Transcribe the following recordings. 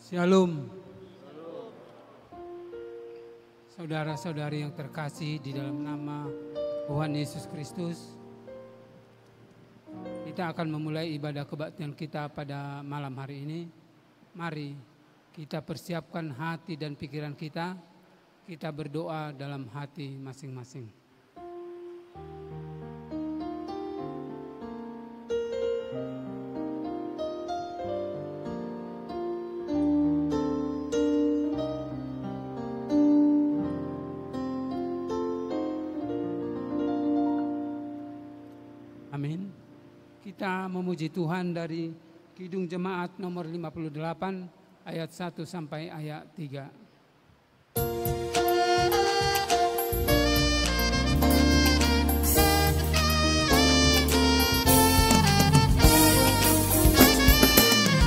Shalom. Saudara-saudari yang terkasih di dalam nama Tuhan Yesus Kristus, kita akan memulai ibadah kebaktian kita pada malam hari ini. Mari kita persiapkan hati dan pikiran kita, kita berdoa dalam hati masing-masing. Amin. Kita memuji Tuhan dari Kidung Jemaat nomor 58 ayat 1 sampai ayat 3.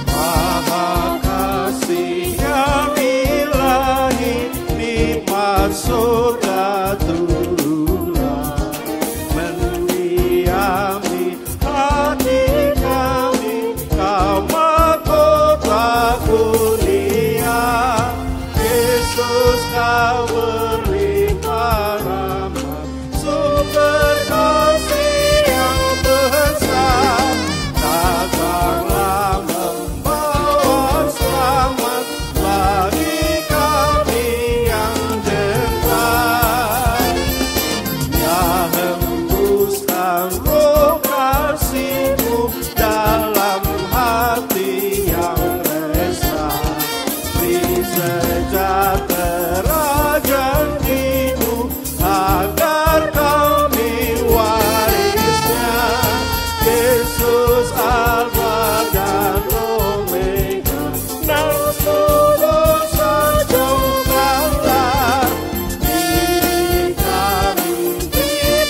Maha kasih yang ilahi, nikmat surga turunlah mendiami hati kami, Kau mahkota kurnia. Yesus, Kau berlimpah rahmat, sumber kasih yang besar. Datanglah membawa selamat bagi kami yang dekat. Ya, hembuskan roh kasih-Mu dalam hati yang resah. Beri sejahtera janji-Mu agar kami warisnya. Yesus, Alfa dan Omega, nama dosa jauhkanlah. Diri kami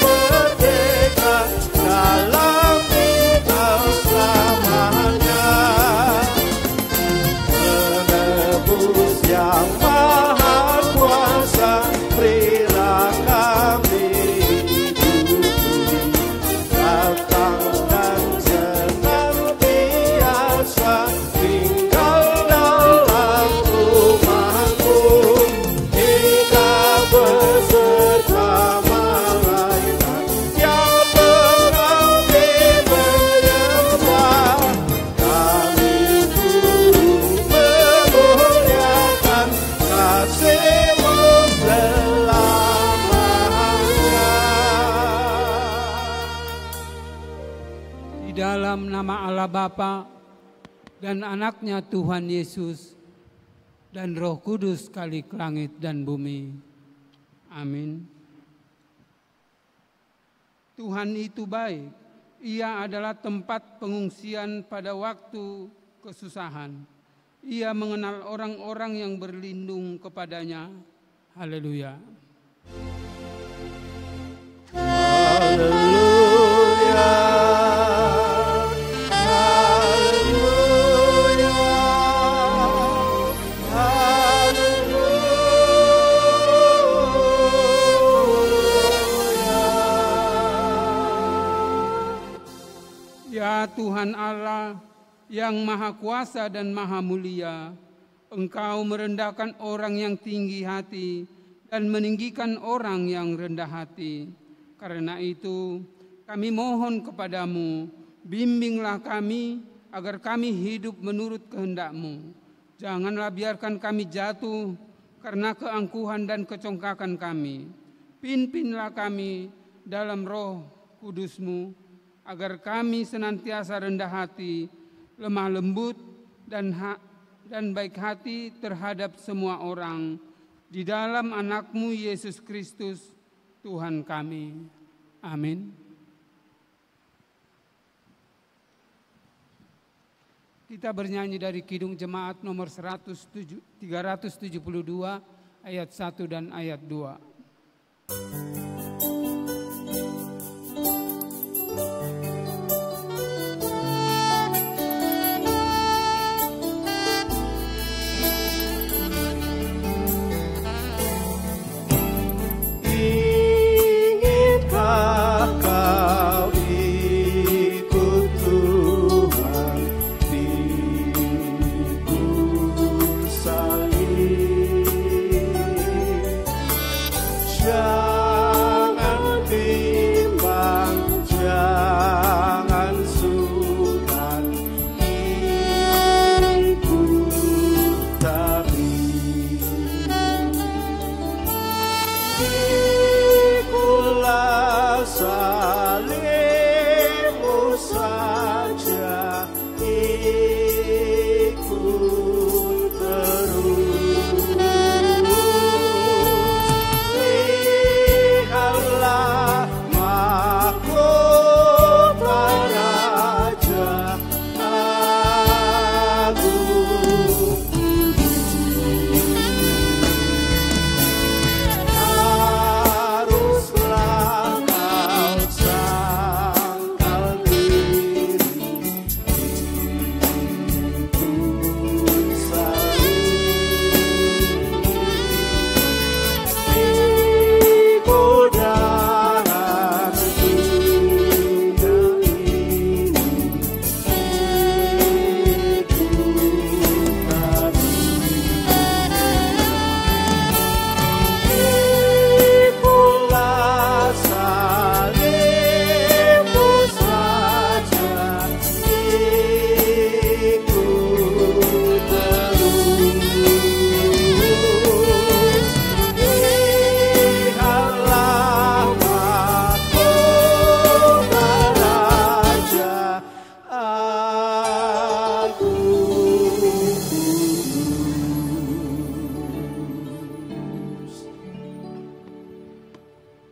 merdeka dalam Engkau selamanya. Penebus yang maha kuasa, berilah kami hidup datang dan senantiasa tinggal dalam rumah-Mu, hingga beserta malaikat yang mengabdi menyembah. Kami turut memuliakan kasih-Mu selamanya. Di dalam nama Allah Bapa dan anaknya Tuhan Yesus dan Roh Kudus kalik langit dan bumi. Amin. Tuhan itu baik. Ia adalah tempat pengungsian pada waktu kesusahan. Ia mengenal orang-orang yang berlindung kepadanya. Haleluya. Haleluya, haleluya, haleluya. Ya Tuhan Allah yang maha kuasa dan maha mulia, Engkau merendahkan orang yang tinggi hati dan meninggikan orang yang rendah hati. Karena itu kami mohon kepadamu, bimbinglah kami agar kami hidup menurut kehendak-Mu. Janganlah biarkan kami jatuh karena keangkuhan dan kecongkakan kami. Pimpinlah kami dalam Roh Kudus-Mu, agar kami senantiasa rendah hati, lemah lembut dan baik hati terhadap semua orang. Di dalam anak-Mu Yesus Kristus, Tuhan kami. Amin. Kita bernyanyi dari Kidung Jemaat nomor 372 ayat 1 dan ayat 2.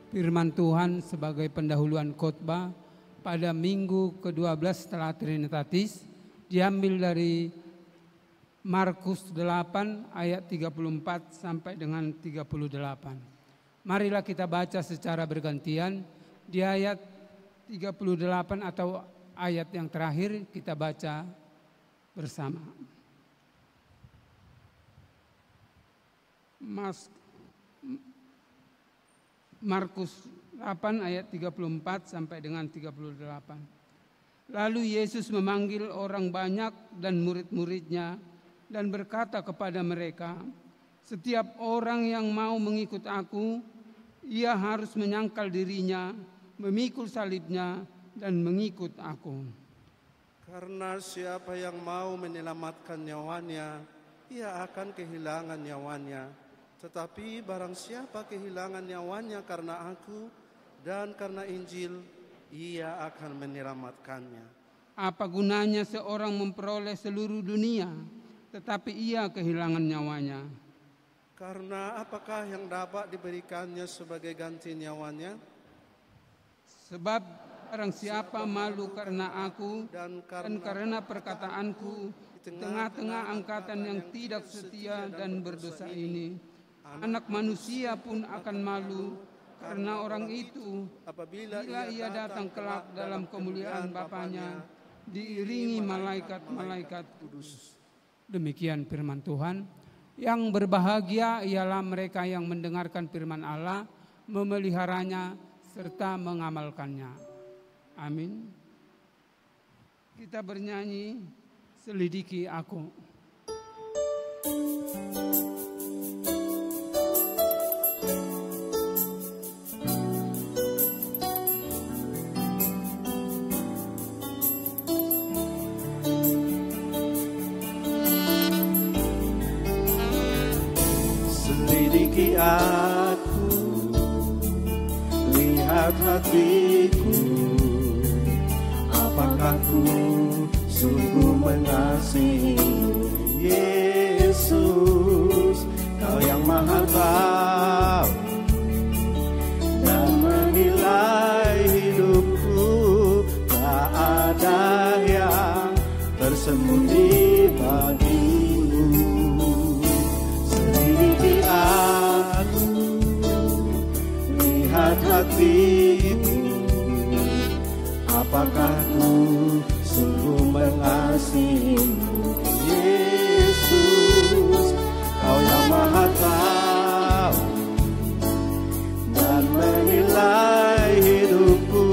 Firman Tuhan sebagai pendahuluan khotbah pada minggu ke-12 setelah Trinitatis diambil dari Markus 8 ayat 34 sampai dengan 38. Marilah kita baca secara bergantian. Di ayat 38 atau ayat yang terakhir kita baca bersama. Markus 8 ayat 34 sampai dengan 38. Lalu Yesus memanggil orang banyak dan murid-muridnya dan berkata kepada mereka, "Setiap orang yang mau mengikut aku, ia harus menyangkal dirinya, memikul salibnya dan mengikut aku. Karena siapa yang mau menyelamatkan nyawanya, ia akan kehilangan nyawanya. Tetapi barang siapa kehilangan nyawanya karena aku dan karena Injil, ia akan menyelamatkannya. Apa gunanya seorang memperoleh seluruh dunia, tetapi ia kehilangan nyawanya? Karena apakah yang dapat diberikannya sebagai ganti nyawanya? Sebab barang siapa malu karena aku dan karena perkataanku di tengah-tengah angkatan yang tidak setia dan berdosa ini, Anak Manusia pun akan malu karena orang itu apabila ia datang kelak dalam kemuliaan Bapa-Nya diiringi malaikat-malaikat kudus." Demikian firman Tuhan. Yang berbahagia ialah mereka yang mendengarkan firman Allah, memeliharanya serta mengamalkannya. Amin. Kita bernyanyi "Selidiki Aku". Selidiki aku, lihat hatiku, apakah ku sungguh mengasihimu, Yesus, Kau yang Maha Tahu dan menilai hidupku, tak ada yang tersembunyi bagimu. Selidiki aku, lihat hatiku, apakah ku sungguh mengasihimu, Yesus, Kau yang Maha Tahu dan menilai hidupku,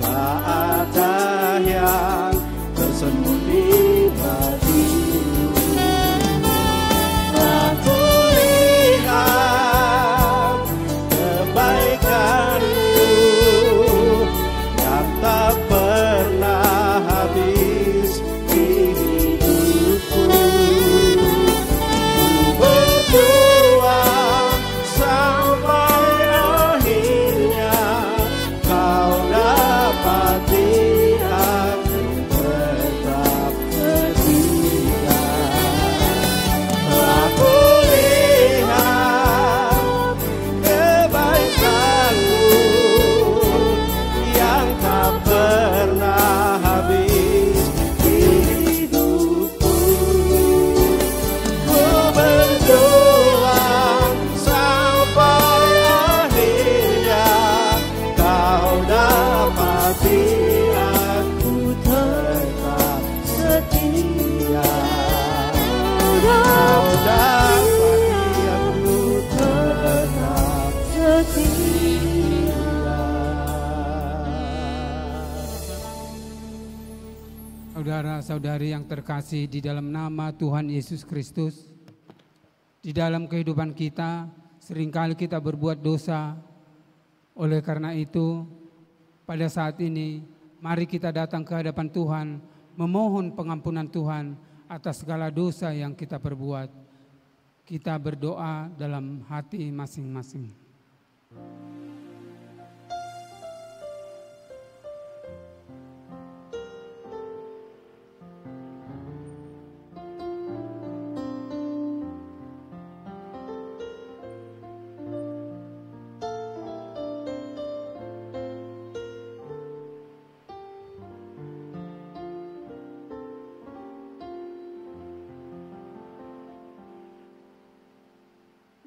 tak ada yang tersembunyi bagimu. Aku lihat kebaikan-Mu yang tak pernah habis di hidupku. Ku berjuang sampai akhirnya Kau dapati aku tetap setia. Aku lihat kebaikan-Mu yang tak pernah habis di hidupku. Ku berjuang sampai akhirnya Kau dapati aku tetap setia. Kau dapati aku tetap setia. Saudara-saudari yang terkasih di dalam nama Tuhan Yesus Kristus, di dalam kehidupan kita seringkali kita berbuat dosa. Oleh karena itu, pada saat ini mari kita datang ke hadapan Tuhan, memohon pengampunan Tuhan atas segala dosa yang kita perbuat. Kita berdoa dalam hati masing-masing.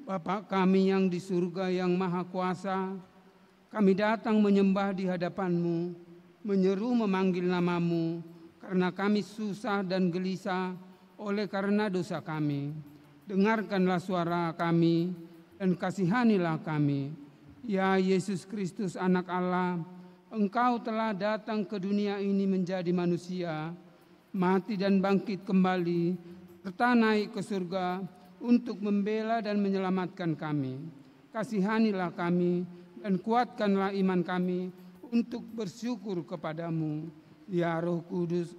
Bapa kami yang di surga yang maha kuasa, kami datang menyembah di hadapan-Mu, menyeru memanggil nama-Mu, karena kami susah dan gelisah oleh karena dosa kami. Dengarkanlah suara kami dan kasihanilah kami. Ya Yesus Kristus anak Allah, Engkau telah datang ke dunia ini menjadi manusia, mati dan bangkit kembali, serta naik ke surga untuk membela dan menyelamatkan kami. Kasihanilah kami dan kuatkanlah iman kami untuk bersyukur kepadamu. Ya Roh Kudus,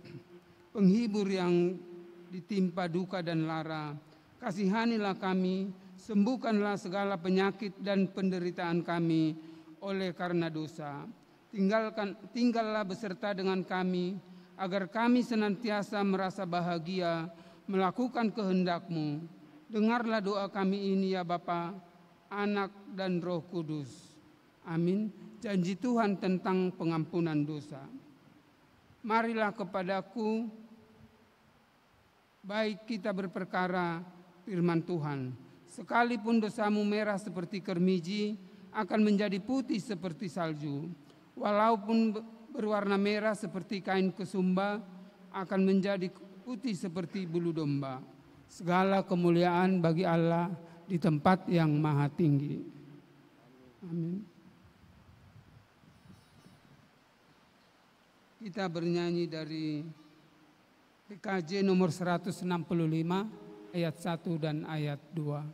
penghibur yang ditimpa duka dan lara, kasihanilah kami, sembuhkanlah segala penyakit dan penderitaan kami oleh karena dosa. Tinggallah beserta dengan kami, agar kami senantiasa merasa bahagia melakukan kehendak-Mu. Dengarlah doa kami ini ya Bapa, Anak dan Roh Kudus. Amin. Janji Tuhan tentang pengampunan dosa. Marilah kepadaku, baik kita berperkara, firman Tuhan. Sekalipun dosamu merah seperti kermiji, akan menjadi putih seperti salju. Walaupun berwarna merah seperti kain kesumba, akan menjadi putih seperti bulu domba. Segala kemuliaan bagi Allah di tempat yang maha tinggi. Amin. Kita bernyanyi dari PKJ nomor 165 ayat 1 dan ayat 2.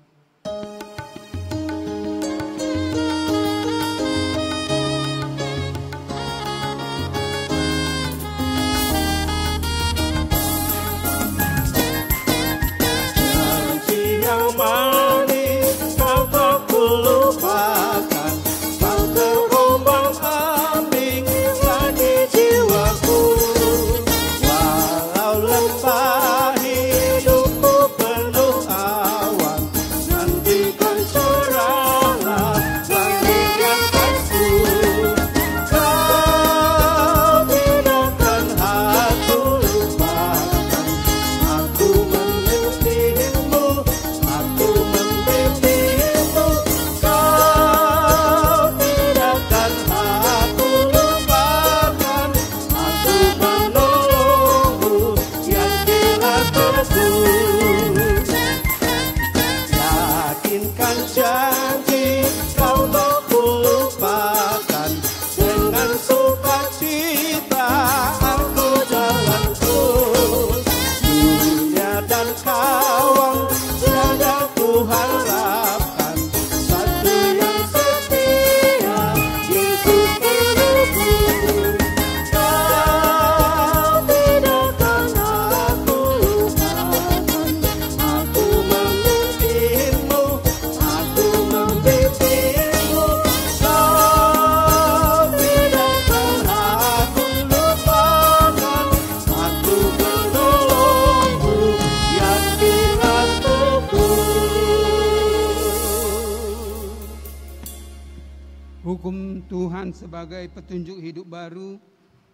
Hukum Tuhan sebagai petunjuk hidup baru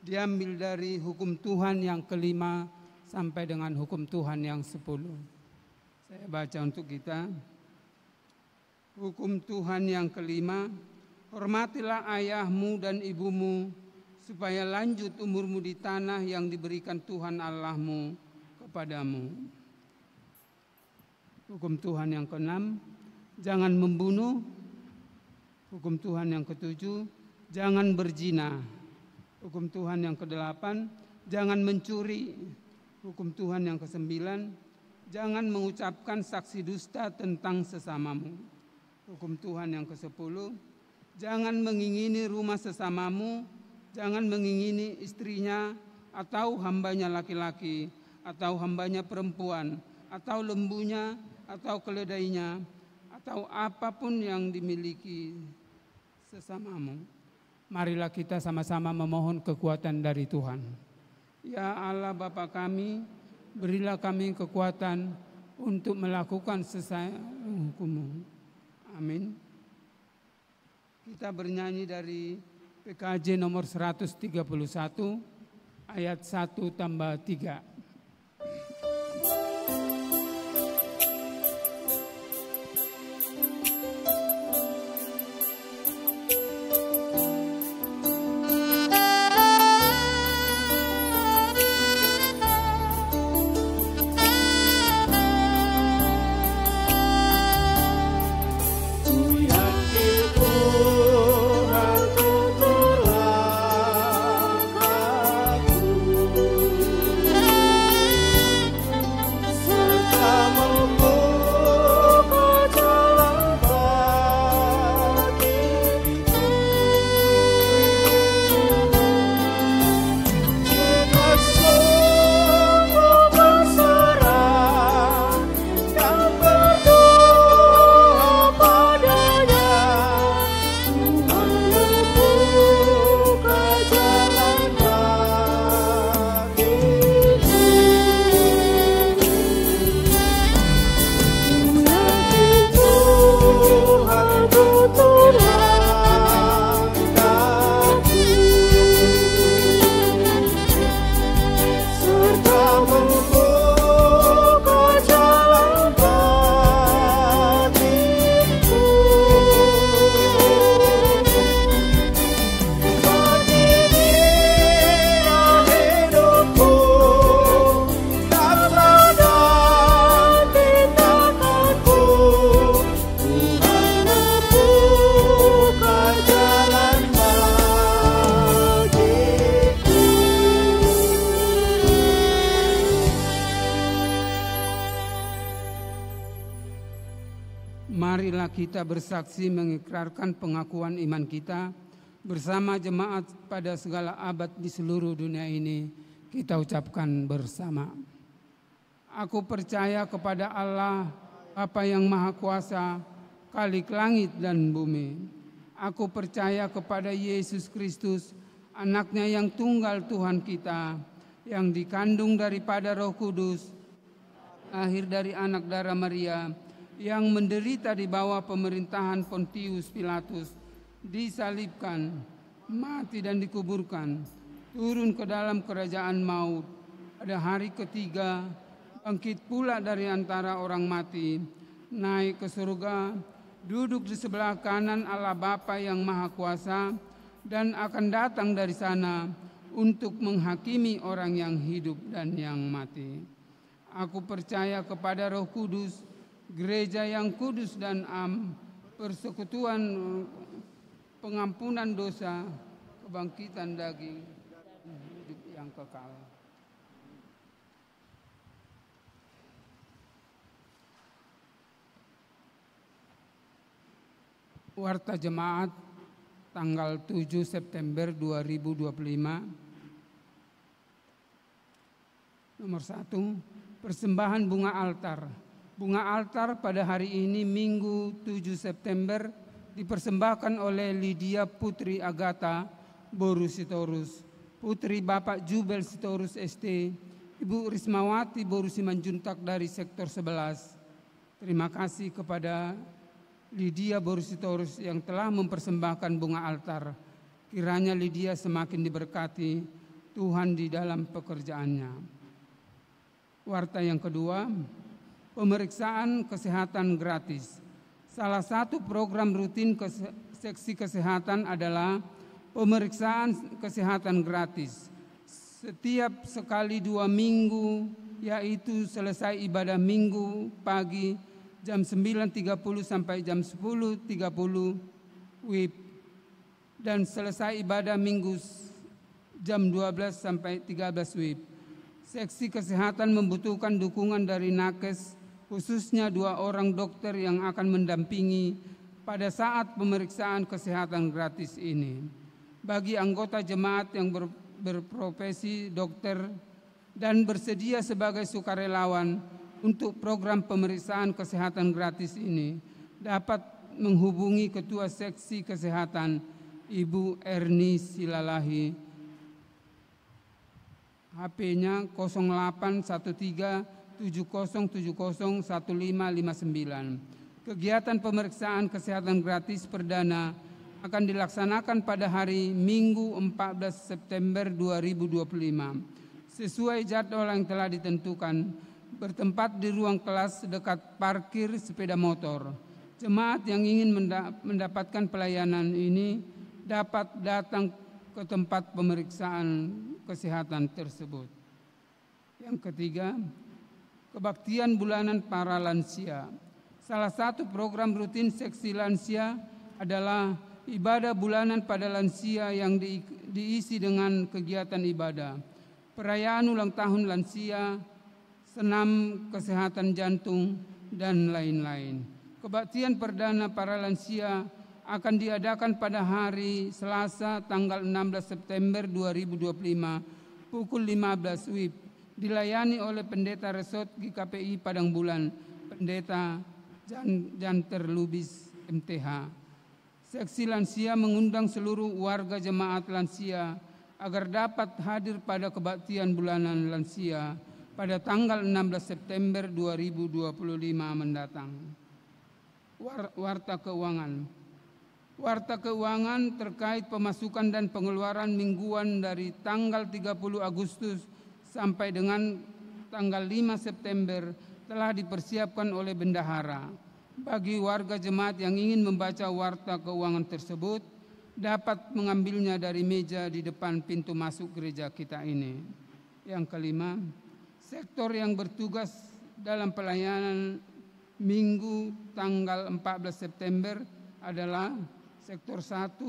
diambil dari hukum Tuhan yang kelima sampai dengan hukum Tuhan yang 10. Saya baca untuk kita. Hukum Tuhan yang kelima, hormatilah ayahmu dan ibumu supaya lanjut umurmu di tanah yang diberikan Tuhan Allahmu kepadamu. Hukum Tuhan yang keenam, jangan membunuh. Hukum Tuhan yang ketujuh, jangan berzina. Hukum Tuhan yang kedelapan, jangan mencuri. Hukum Tuhan yang kesembilan, jangan mengucapkan saksi dusta tentang sesamamu. Hukum Tuhan yang ke-10, jangan mengingini rumah sesamamu, jangan mengingini istrinya atau hambanya laki-laki, atau hambanya perempuan, atau lembunya, atau keledainya, atau apapun yang dimiliki sesamamu. Marilah kita sama-sama memohon kekuatan dari Tuhan. Ya Allah Bapa kami, berilah kami kekuatan untuk melakukan sesuai hukum-Mu. Amin. Kita bernyanyi dari PKJ nomor 131 ayat 1 tambah 3. Marilah kita bersaksi mengikrarkan pengakuan iman kita bersama jemaat pada segala abad di seluruh dunia ini. Kita ucapkan bersama. Aku percaya kepada Allah, Bapa yang Maha Kuasa, Khalik langit dan bumi. Aku percaya kepada Yesus Kristus, Anaknya yang tunggal Tuhan kita, yang dikandung daripada Roh Kudus, lahir dari anak darah Maria, yang menderita di bawah pemerintahan Pontius Pilatus, disalibkan, mati dan dikuburkan, turun ke dalam kerajaan maut, pada hari ketiga bangkit pula dari antara orang mati, naik ke surga, duduk di sebelah kanan Allah Bapa yang Maha Kuasa, dan akan datang dari sana untuk menghakimi orang yang hidup dan yang mati. Aku percaya kepada Roh Kudus, gereja yang kudus dan persekutuan pengampunan dosa, kebangkitan daging, dan hidup yang kekal. Warta Jemaat tanggal 7 September 2025. Nomor 1, persembahan bunga altar. Bunga altar pada hari ini Minggu 7 September dipersembahkan oleh Lydia Putri Agatha Boru Sitorus, Putri Bapak Jubel Sitorus ST, Ibu Rismawati Boru Simanjuntak dari Sektor 11. Terima kasih kepada Lydia Boru Sitorus yang telah mempersembahkan bunga altar. Kiranya Lydia semakin diberkati Tuhan di dalam pekerjaannya. Warta yang kedua, pemeriksaan kesehatan gratis. Salah satu program rutin seksi kesehatan adalah pemeriksaan kesehatan gratis. Setiap sekali 2 minggu, yaitu selesai ibadah minggu pagi jam 9.30 sampai jam 10.30 WIB, dan selesai ibadah minggu jam 12 sampai 13 WIB. Seksi kesehatan membutuhkan dukungan dari nakes, khususnya 2 orang dokter yang akan mendampingi pada saat pemeriksaan kesehatan gratis ini. Bagi anggota jemaat yang berprofesi dokter dan bersedia sebagai sukarelawan untuk program pemeriksaan kesehatan gratis ini, dapat menghubungi Ketua Seksi Kesehatan Ibu Erni Silalahi, HP-nya 081370701559. Kegiatan pemeriksaan kesehatan gratis perdana akan dilaksanakan pada hari Minggu 14 September 2025 sesuai jadwal yang telah ditentukan, bertempat di ruang kelas dekat parkir sepeda motor. Jemaat yang ingin mendapatkan pelayanan ini dapat datang ke tempat pemeriksaan kesehatan tersebut. Yang ketiga, kebaktian bulanan para lansia. Salah satu program rutin seksi lansia adalah ibadah bulanan pada lansia yang diisi dengan kegiatan ibadah, perayaan ulang tahun lansia, senam kesehatan jantung, dan lain-lain. Kebaktian perdana para lansia akan diadakan pada hari Selasa tanggal 16 September 2025 pukul 15 WIB, dilayani oleh Pendeta Resort GKPI Padang Bulan, Pendeta Janter Lubis MTH. Seksi lansia mengundang seluruh warga jemaat lansia agar dapat hadir pada kebaktian bulanan lansia pada tanggal 16 September 2025 mendatang. Warta keuangan. Warta keuangan terkait pemasukan dan pengeluaran mingguan dari tanggal 30 Agustus sampai dengan tanggal 5 September telah dipersiapkan oleh bendahara. Bagi warga jemaat yang ingin membaca warta keuangan tersebut, dapat mengambilnya dari meja di depan pintu masuk gereja kita ini. Yang kelima, sektor yang bertugas dalam pelayanan Minggu tanggal 14 September adalah Sektor 1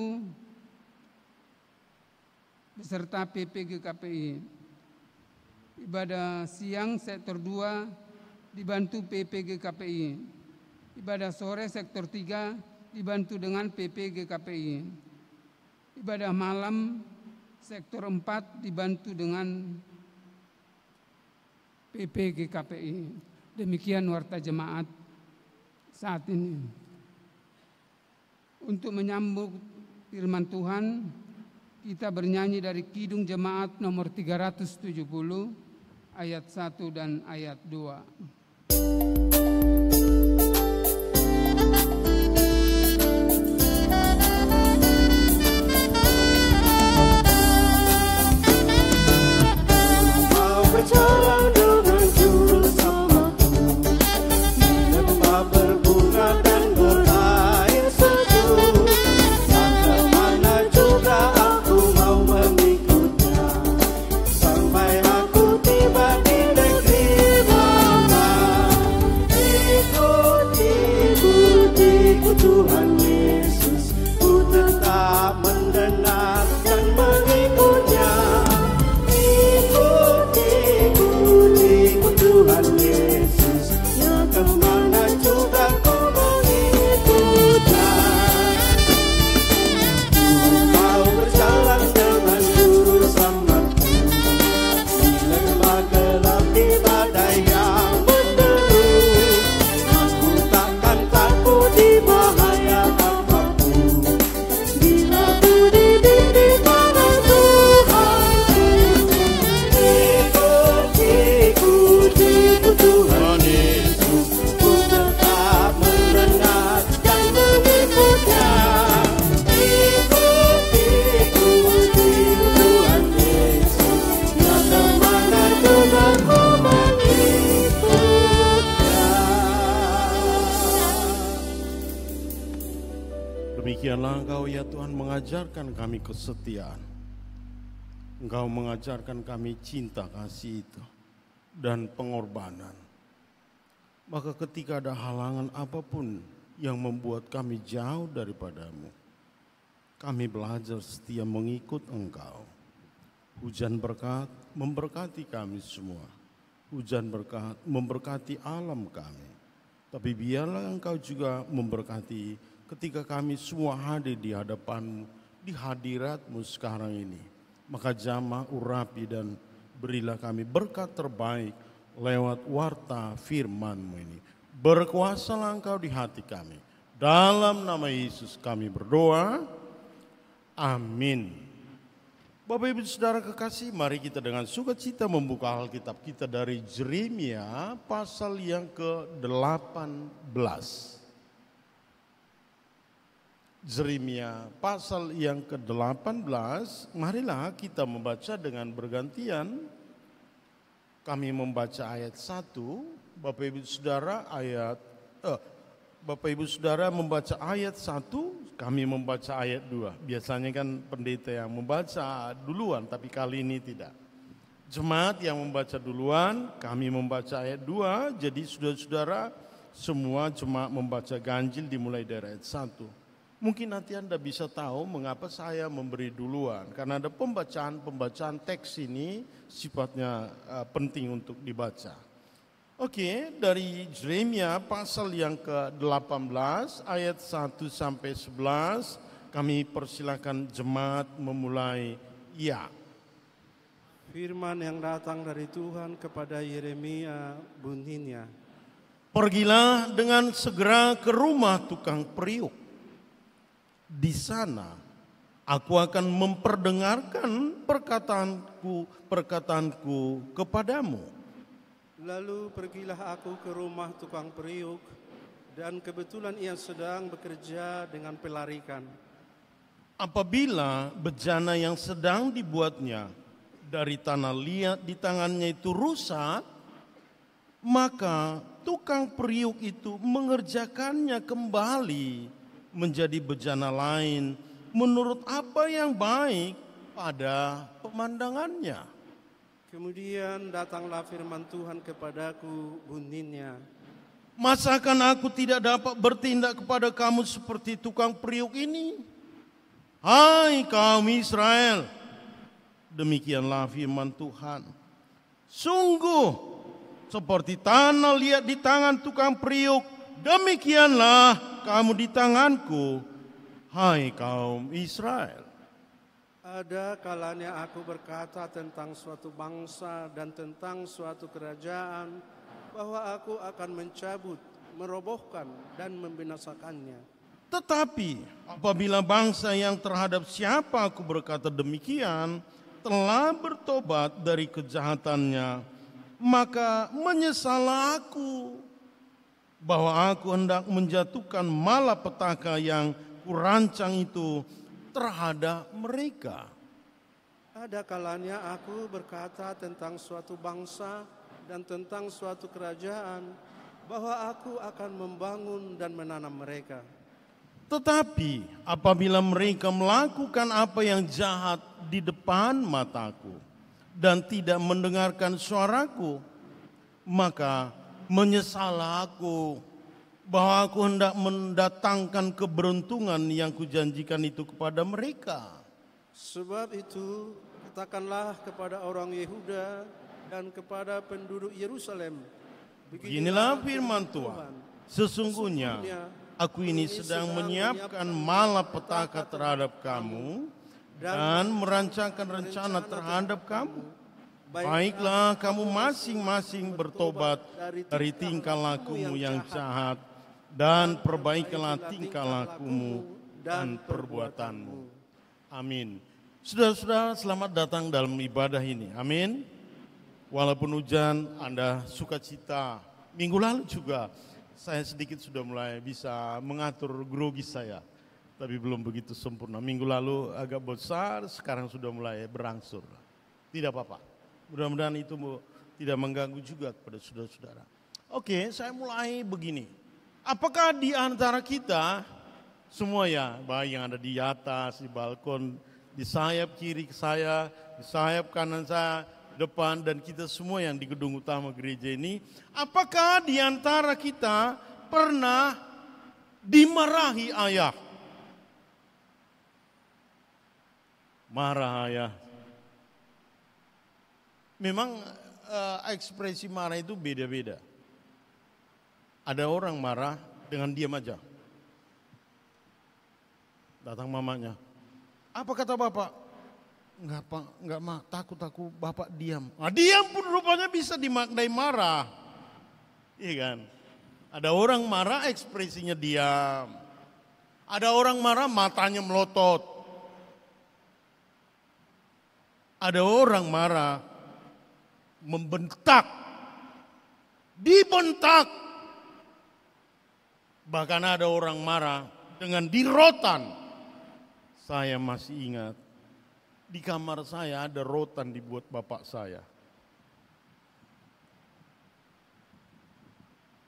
beserta PPGKPI. Ibadah siang Sektor 2 dibantu PPGKPI. Ibadah sore sektor 3 dibantu dengan PP GKPI. Ibadah malam sektor 4 dibantu dengan PP GKPI. Demikian warta jemaat saat ini. Untuk menyambut firman Tuhan, kita bernyanyi dari Kidung Jemaat nomor 370 ayat 1 dan ayat 2. Demikianlah Engkau ya Tuhan mengajarkan kami kesetiaan. Engkau mengajarkan kami cinta kasih itu dan pengorbanan. Maka ketika ada halangan apapun yang membuat kami jauh daripadamu, kami belajar setia mengikut Engkau. Hujan berkat memberkati kami semua. Hujan berkat memberkati alam kami. Tapi biarlah Engkau juga memberkati ketika kami semua hadir di hadapan-Mu, di hadirat-Mu sekarang ini. Maka jamah urapi dan berilah kami berkat terbaik lewat warta firman-Mu ini. Berkuasalah Engkau di hati kami. Dalam nama Yesus kami berdoa. Amin. Bapak Ibu Saudara kekasih, mari kita dengan sukacita membuka Alkitab kita dari Yeremia pasal yang ke-18. Yeremia pasal yang ke-18, marilah kita membaca dengan bergantian. Kami membaca ayat 1, Bapak Ibu Saudara membaca ayat 1, kami membaca ayat 2. Biasanya kan pendeta yang membaca duluan, tapi kali ini tidak. Jemaat yang membaca duluan, kami membaca ayat 2, jadi saudara-saudara semua jemaat membaca ganjil dimulai dari ayat 1. Mungkin nanti Anda bisa tahu mengapa saya memberi duluan. Karena ada pembacaan teks ini sifatnya penting untuk dibaca. Oke, dari Yeremia pasal yang ke-18 ayat 1 sampai 11 kami persilakan jemaat memulai. Ya. Firman yang datang dari Tuhan kepada Yeremia bunyinya. Pergilah dengan segera ke rumah tukang periuk. Di sana aku akan memperdengarkan perkataanku kepadamu. Lalu pergilah aku ke rumah tukang periuk, dan kebetulan ia sedang bekerja dengan pelarikan. Apabila bejana yang sedang dibuatnya dari tanah liat di tangannya itu rusak, maka tukang periuk itu mengerjakannya kembali menjadi bejana lain menurut apa yang baik pada pemandangannya. Kemudian datanglah firman Tuhan kepadaku bunyinya. Masakan aku tidak dapat bertindak kepada kamu seperti tukang periuk ini? Hai kaum Israel, demikianlah firman Tuhan. Sungguh seperti tanah liat di tangan tukang periuk demikianlah kamu di tanganku, hai kaum Israel. Ada kalanya aku berkata tentang suatu bangsa dan tentang suatu kerajaan, bahwa aku akan mencabut, merobohkan, dan membinasakannya. Tetapi apabila bangsa yang terhadap siapa aku berkata demikian telah bertobat dari kejahatannya, maka menyesallah aku bahwa aku hendak menjatuhkan malapetaka yang kurancang itu terhadap mereka. Ada kalanya aku berkata tentang suatu bangsa dan tentang suatu kerajaan, bahwa aku akan membangun dan menanam mereka. Tetapi apabila mereka melakukan apa yang jahat di depan mataku dan tidak mendengarkan suaraku, maka menyesallah aku bahwa aku hendak mendatangkan keberuntungan yang kujanjikan itu kepada mereka. Sebab itu katakanlah kepada orang Yehuda dan kepada penduduk Yerusalem, Beginilah firman Tuhan, sesungguhnya aku ini sedang menyiapkan malapetaka terhadap kamu dan merancangkan rencana terhadap kamu. Baiklah kamu masing-masing bertobat dari tingkah lakumu yang jahat dan perbaikilah tingkah lakumu dan perbuatanmu. Amin. Saudara-saudara, selamat datang dalam ibadah ini. Amin. Walaupun hujan, Anda sukacita. Minggu lalu juga saya sedikit sudah mulai bisa mengatur grogi saya, tapi belum begitu sempurna. Minggu lalu agak besar, sekarang sudah mulai berangsur. Tidak apa-apa. Mudah-mudahan itu tidak mengganggu juga kepada saudara-saudara. Oke, saya mulai begini. Apakah di antara kita semua ya, baik yang ada di atas, di balkon, di sayap kiri saya, di sayap kanan saya, depan, dan kita semua yang di gedung utama gereja ini, apakah di antara kita pernah dimarahi ayah? Marah ayah. Memang ekspresi marah itu beda-beda. Ada orang marah dengan diam aja. Datang mamanya. Apa kata bapak? Enggak pak, enggak mah, takut aku bapak diam. Nah, diam pun rupanya bisa dimaknai marah. Iya kan? Ada orang marah ekspresinya diam. Ada orang marah matanya melotot. Ada orang marah membentak. Dibentak. Bahkan ada orang marah dengan dirotan. Saya masih ingat, di kamar saya ada rotan dibuat bapak saya.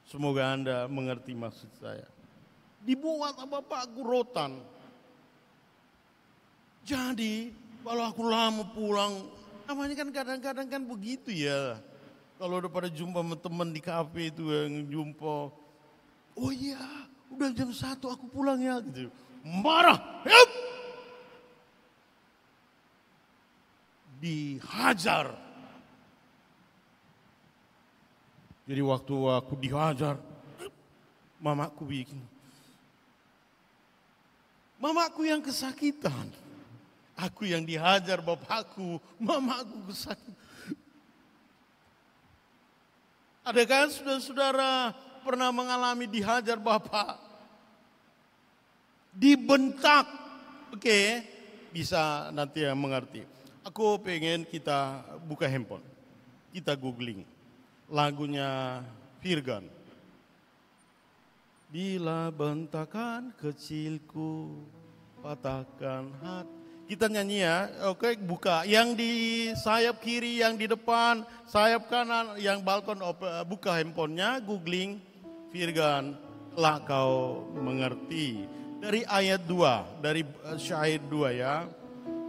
Semoga Anda mengerti maksud saya. Dibuat bapakku rotan. Jadi kalau aku lama pulang, namanya kan kadang-kadang kan begitu ya. Kalau udah pada jumpa sama teman di kafe itu yang jumpa, oh iya, udah jam 1 aku pulang ya gitu. Marah, yep! Dihajar. Jadi waktu aku dihajar, mamaku bikin. Mamaku yang kesakitan. Aku yang dihajar bapakku, mamaku kesakitan. Adakah saudara-saudara pernah mengalami dihajar bapak? Dibentak. Oke, bisa nanti yang mengerti. Aku pengen kita buka handphone. Kita googling. Lagunya Virgan. Bila bentakan kecilku patahkan hati. Kita nyanyi ya, oke buka. Yang di sayap kiri, yang di depan, sayap kanan, yang balkon buka handphonenya, googling Virgan, lah kau mengerti. Dari ayat 2, dari syair 2 ya.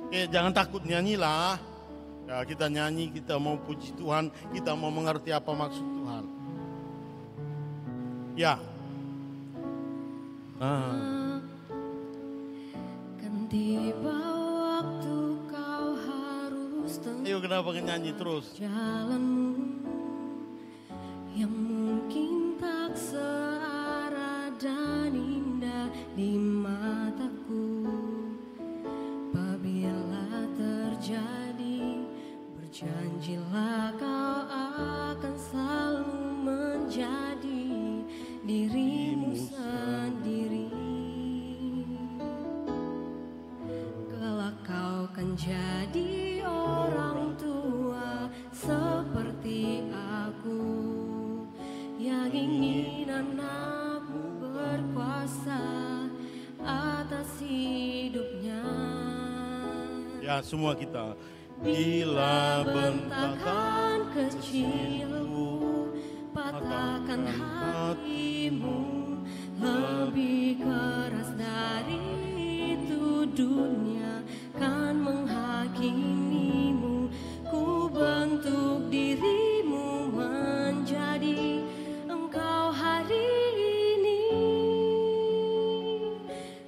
Oke, jangan takut nyanyilah. Ya, kita nyanyi, kita mau puji Tuhan, kita mau mengerti apa maksud Tuhan. Ya. Kan tiba waktu kau harus Ayo kenapa nyanyi terus? jalanmu yang mungkin tak searah menjadi orang tua seperti aku, yang ingin anakmu berkuasa atas hidupnya. Ya, semua kita. Bila bentakan kecilmu patahkan hatimu, lebih keras dari itu dunia kan menghakimimu. Ku bentuk dirimu menjadi engkau hari ini.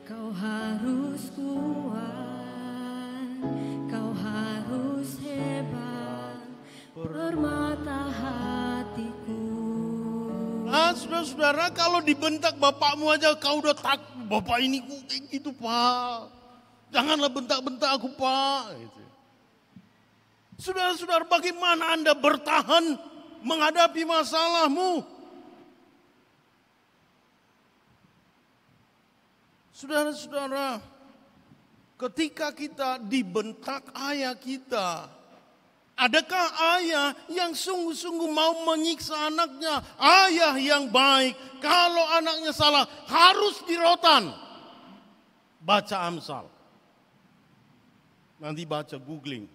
Kau harus kuat, kau harus hebat, permata hatiku. Nah, saudara-saudara, kalau dibentak bapakmu aja kau udah takut. Bapak ini kayak gitu, Pak. Janganlah bentak-bentak aku, Pak. Gitu. Saudara-saudara, bagaimana Anda bertahan menghadapi masalahmu? Saudara-saudara, ketika kita dibentak ayah kita, adakah ayah yang sungguh-sungguh mau menyiksa anaknya? Ayah yang baik, kalau anaknya salah harus dirotan. Baca Amsal. Nanti baca googling.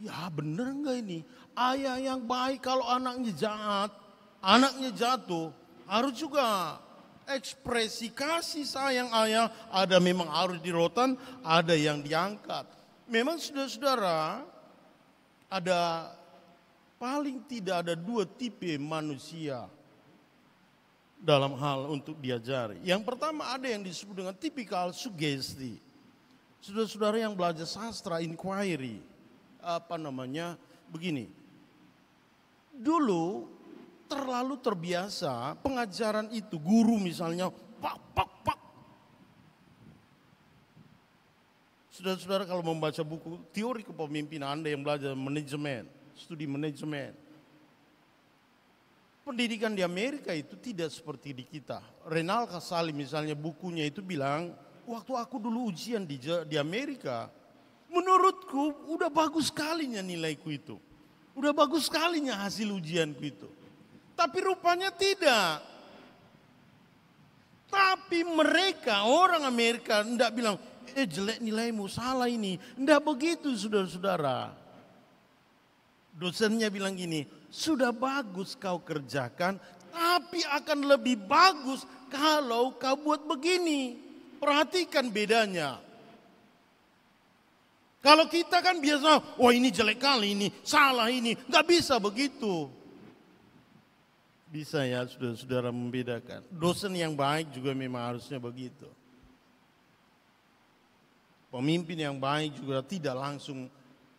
Ya bener enggak ini? Ayah yang baik kalau anaknya jahat, anaknya jatuh, harus juga ekspresi kasih sayang ayah. Ada memang harus dirotan, ada yang diangkat. Memang saudara-saudara, ada paling tidak ada dua tipe manusia dalam hal untuk diajari. Yang pertama ada yang disebut dengan tipikal sugesti. Saudara-saudara yang belajar sastra inquiry, begini. Dulu terlalu terbiasa pengajaran itu, guru misalnya pak. Saudara-saudara kalau membaca buku teori kepemimpinan, Anda yang belajar manajemen, studi manajemen. Pendidikan di Amerika itu tidak seperti di kita. Renal Kasali misalnya bukunya itu bilang, waktu aku dulu ujian di Amerika, menurutku udah bagus sekalinya nilaiku itu. Udah bagus sekalinya hasil ujianku itu. Tapi rupanya tidak. Tapi mereka, orang Amerika enggak bilang, jelek nilaimu, salah ini. Enggak begitu saudara-saudara. Dosennya bilang gini, sudah bagus kau kerjakan, tapi akan lebih bagus kalau kau buat begini. Perhatikan bedanya. Kalau kita kan biasa, wah ini jelek kali ini, salah ini. Enggak bisa begitu. Bisa ya saudara-saudara membedakan. Dosen yang baik juga memang harusnya begitu. Pemimpin yang baik juga tidak langsung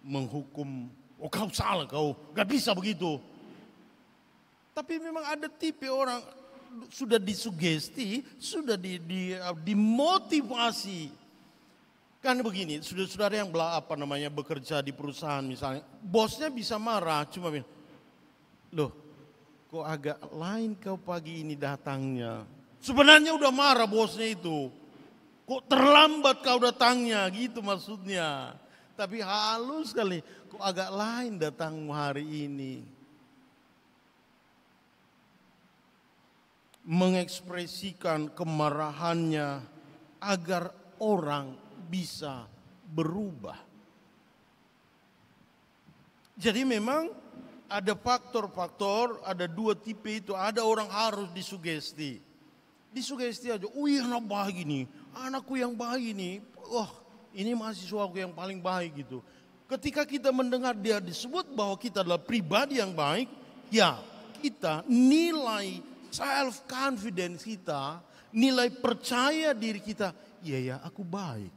menghukum, oh kau salah kau, gak bisa begitu. Tapi memang ada tipe orang sudah disugesti, sudah dimotivasi. Kan begini, saudara-saudara yang bekerja di perusahaan misalnya, bosnya bisa marah, cuma bilang, loh kok agak lain kau pagi ini datangnya. Sebenarnya udah marah bosnya itu. Kok terlambat kau datangnya, gitu maksudnya. Tapi halus sekali, kok agak lain datangmu hari ini. Mengekspresikan kemarahannya agar orang bisa berubah. Jadi memang ada faktor-faktor, ada dua tipe itu. Ada orang harus disugesti. Disugesti aja, anak baik ini, anakku yang baik ini, ini mahasiswaku yang paling baik gitu. Ketika kita mendengar dia disebut bahwa kita adalah pribadi yang baik, ya kita nilai self confidence kita, nilai percaya diri kita, ya aku baik.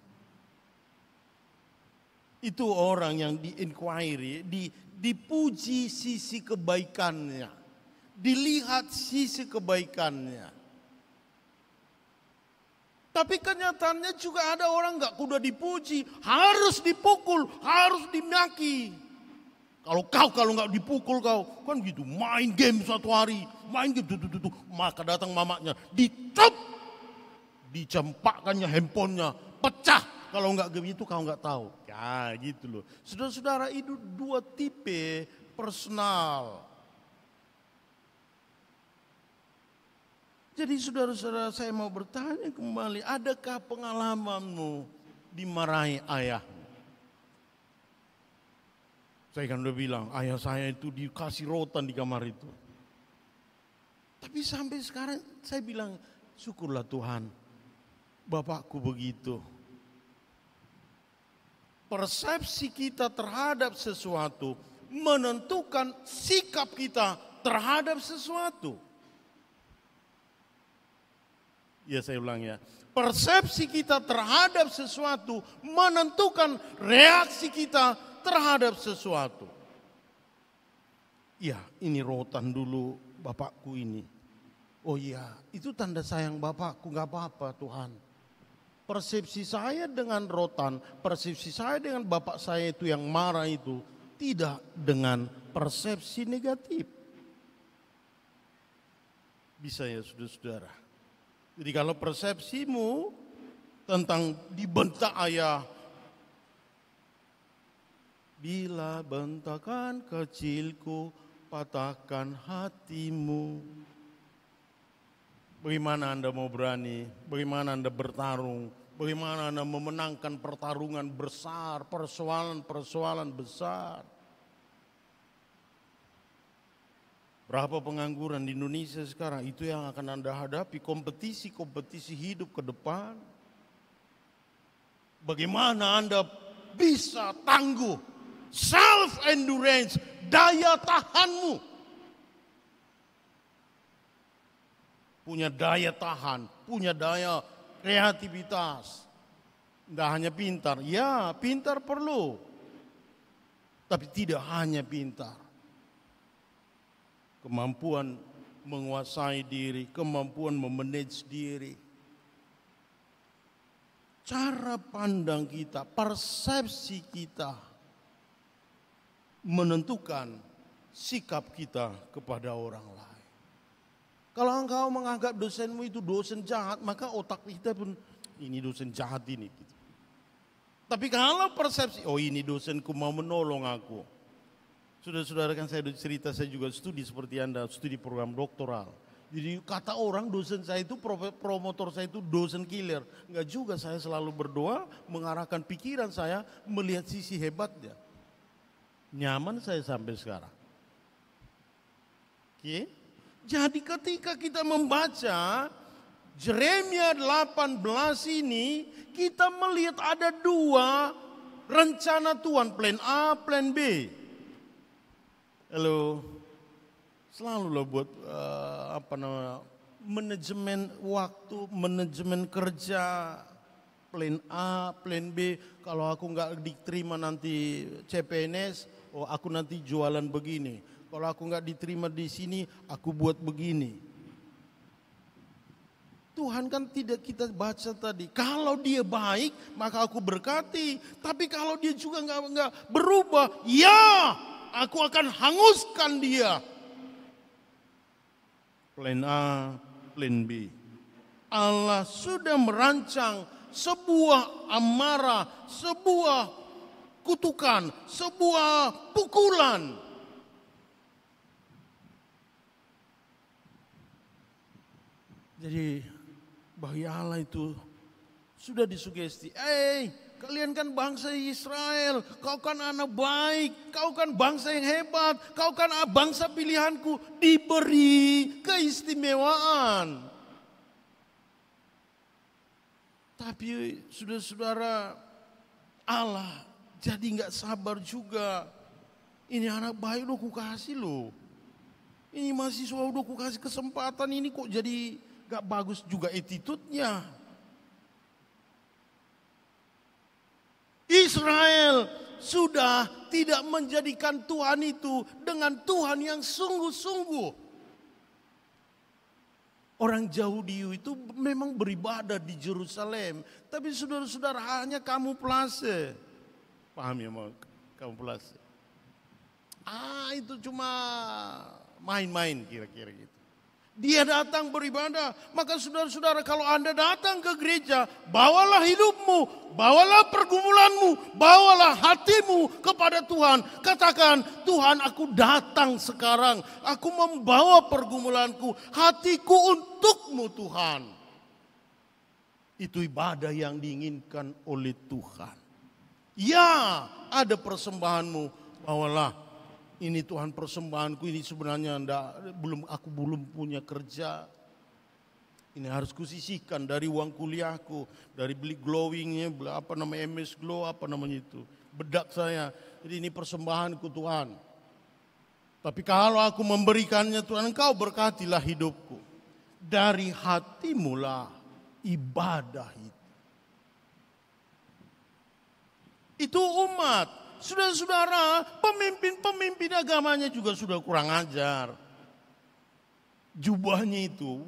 Itu orang yang di-inquiry, dipuji sisi kebaikannya, dilihat sisi kebaikannya. Tapi kenyataannya juga ada orang gak kuda dipuji, harus dipukul, harus dimaki. Kalau nggak dipukul kau, kan gitu, main game satu hari, main game, maka datang mamanya, dicempakkannya handphonenya, pecah, Kalau enggak begitu kau enggak tahu. Ya gitu loh. Saudara-saudara, itu dua tipe personal. Jadi saudara-saudara, saya mau bertanya kembali, adakah pengalamanmu dimarahi ayahmu? Saya kan udah bilang, ayah saya itu dikasih rotan di kamar itu. Tapi sampai sekarang saya bilang, syukurlah Tuhan, bapakku begitu. Persepsi kita terhadap sesuatu menentukan sikap kita terhadap sesuatu. Ya saya ulang ya. Persepsi kita terhadap sesuatu menentukan reaksi kita terhadap sesuatu. Ya, ini rotan dulu bapakku ini. Oh iya, itu tanda sayang bapakku, gak apa-apa Tuhan. Persepsi saya dengan rotan, persepsi saya dengan bapak saya itu yang marah itu tidak dengan persepsi negatif. Bisa ya saudara-saudara. Jadi kalau persepsimu tentang dibentak ayah, bila bentakan kecilku patahkan hatimu. Bagaimana Anda mau berani? Bagaimana Anda bertarung? Bagaimana Anda memenangkan pertarungan besar, persoalan-persoalan besar? Berapa pengangguran di Indonesia sekarang? Itu yang akan Anda hadapi, kompetisi-kompetisi hidup ke depan. Bagaimana Anda bisa tangguh, self-endurance, daya tahanmu. Punya daya tahan, punya daya kreativitas. Tidak hanya pintar, ya pintar perlu. Tapi tidak hanya pintar. Kemampuan menguasai diri, kemampuan memanage diri. Cara pandang kita, persepsi kita menentukan sikap kita kepada orang lain. Kalau engkau menganggap dosenmu itu dosen jahat, maka otak kita pun ini dosen jahat ini. Tapi kalau persepsi, oh ini dosenku mau menolong aku. Saudara-saudara kan saya cerita, saya juga studi seperti Anda, studi program doktoral. Jadi kata orang dosen saya itu, promotor saya itu dosen killer. Enggak juga, saya selalu berdoa mengarahkan pikiran saya melihat sisi hebatnya. Nyaman saya sampai sekarang. Oke? Jadi ketika kita membaca Yeremia 18 ini, kita melihat ada dua rencana Tuhan, plan A, plan B. Halo, selalu lo buat manajemen waktu, manajemen kerja, plan A, plan B. Kalau aku nggak diterima nanti CPNS, oh aku nanti jualan begini. Kalau aku nggak diterima di sini, aku buat begini. Tuhan kan tidak kita baca tadi. Kalau dia baik, maka aku berkati. Tapi kalau dia juga nggak berubah, ya aku akan hanguskan dia. Plan A, plan B. Allah sudah merancang sebuah amarah, sebuah kutukan, sebuah pukulan. Jadi bagi Allah itu sudah disugesti, kalian kan bangsa Israel, kau kan anak baik, kau kan bangsa yang hebat, kau kan bangsa pilihanku, diberi keistimewaan. Tapi saudara-saudara, Allah jadi gak sabar juga. Ini anak baik udah kukasih loh. Ini mahasiswa udah kukasih kesempatan, ini kok jadi gak bagus juga attitude-nya. Israel sudah tidak menjadikan Tuhan itu dengan Tuhan yang sungguh-sungguh. Orang Yahudi itu memang beribadah di Yerusalem, tapi saudara-saudara hanya kamuflase. Paham ya mau kamuflase? Itu cuma main-main kira-kira gitu. Dia datang beribadah. Maka saudara-saudara, kalau Anda datang ke gereja, bawalah hidupmu, bawalah pergumulanmu, bawalah hatimu kepada Tuhan. Katakan, Tuhan, aku datang sekarang. Aku membawa pergumulanku, hatiku untukmu Tuhan. Itu ibadah yang diinginkan oleh Tuhan. Ya, ada persembahanmu, bawalah. Ini Tuhan persembahanku, ini sebenarnya aku belum punya kerja. Ini harus kusisihkan dari uang kuliahku, dari beli glowingnya, MS Glow, itu. Bedak saya, jadi ini persembahanku Tuhan. Tapi kalau aku memberikannya Tuhan, Engkau berkatilah hidupku. Dari hatimu lah ibadah itu. Itu umat. Saudara-saudara, pemimpin agamanya juga sudah kurang ajar. Jubahnya itu,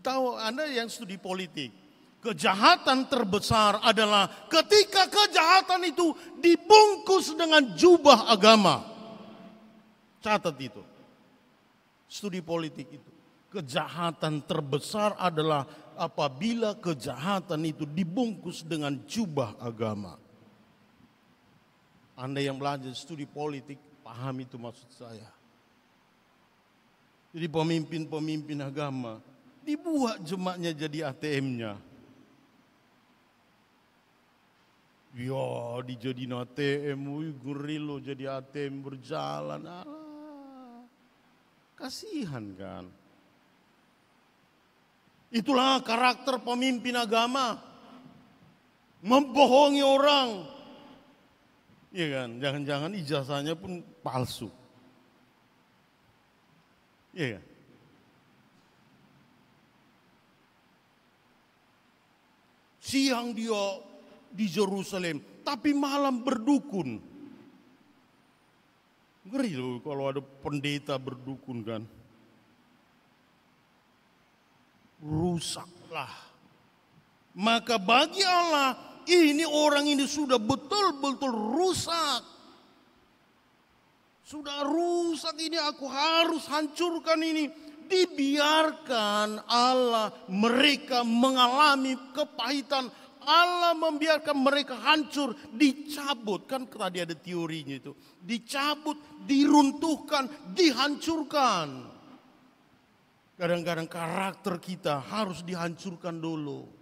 tahu Anda yang studi politik, kejahatan terbesar adalah ketika kejahatan itu dibungkus dengan jubah agama. Catat itu, studi politik itu. Kejahatan terbesar adalah apabila kejahatan itu dibungkus dengan jubah agama. Anda yang belajar studi politik, paham itu maksud saya. Jadi pemimpin agama, dibuat jemaatnya jadi ATM-nya. Ya, dijadiin ATM, ngeri lo jadi ATM berjalan. Kasihan kan. Itulah karakter pemimpin agama. Membohongi orang. Iya kan, jangan-jangan ijazahnya pun palsu. Iya kan? Siang dia di Yerusalem, tapi malam berdukun. Ngeri loh kalau ada pendeta berdukun kan. Rusaklah. Maka bagi Allah, ini orang ini sudah betul-betul rusak. Sudah rusak ini, aku harus hancurkan ini. Dibiarkan Allah mereka mengalami kepahitan. Allah membiarkan mereka hancur, dicabut. Kan tadi ada teorinya itu. Dicabut, diruntuhkan, dihancurkan. Kadang-kadang karakter kita harus dihancurkan dulu.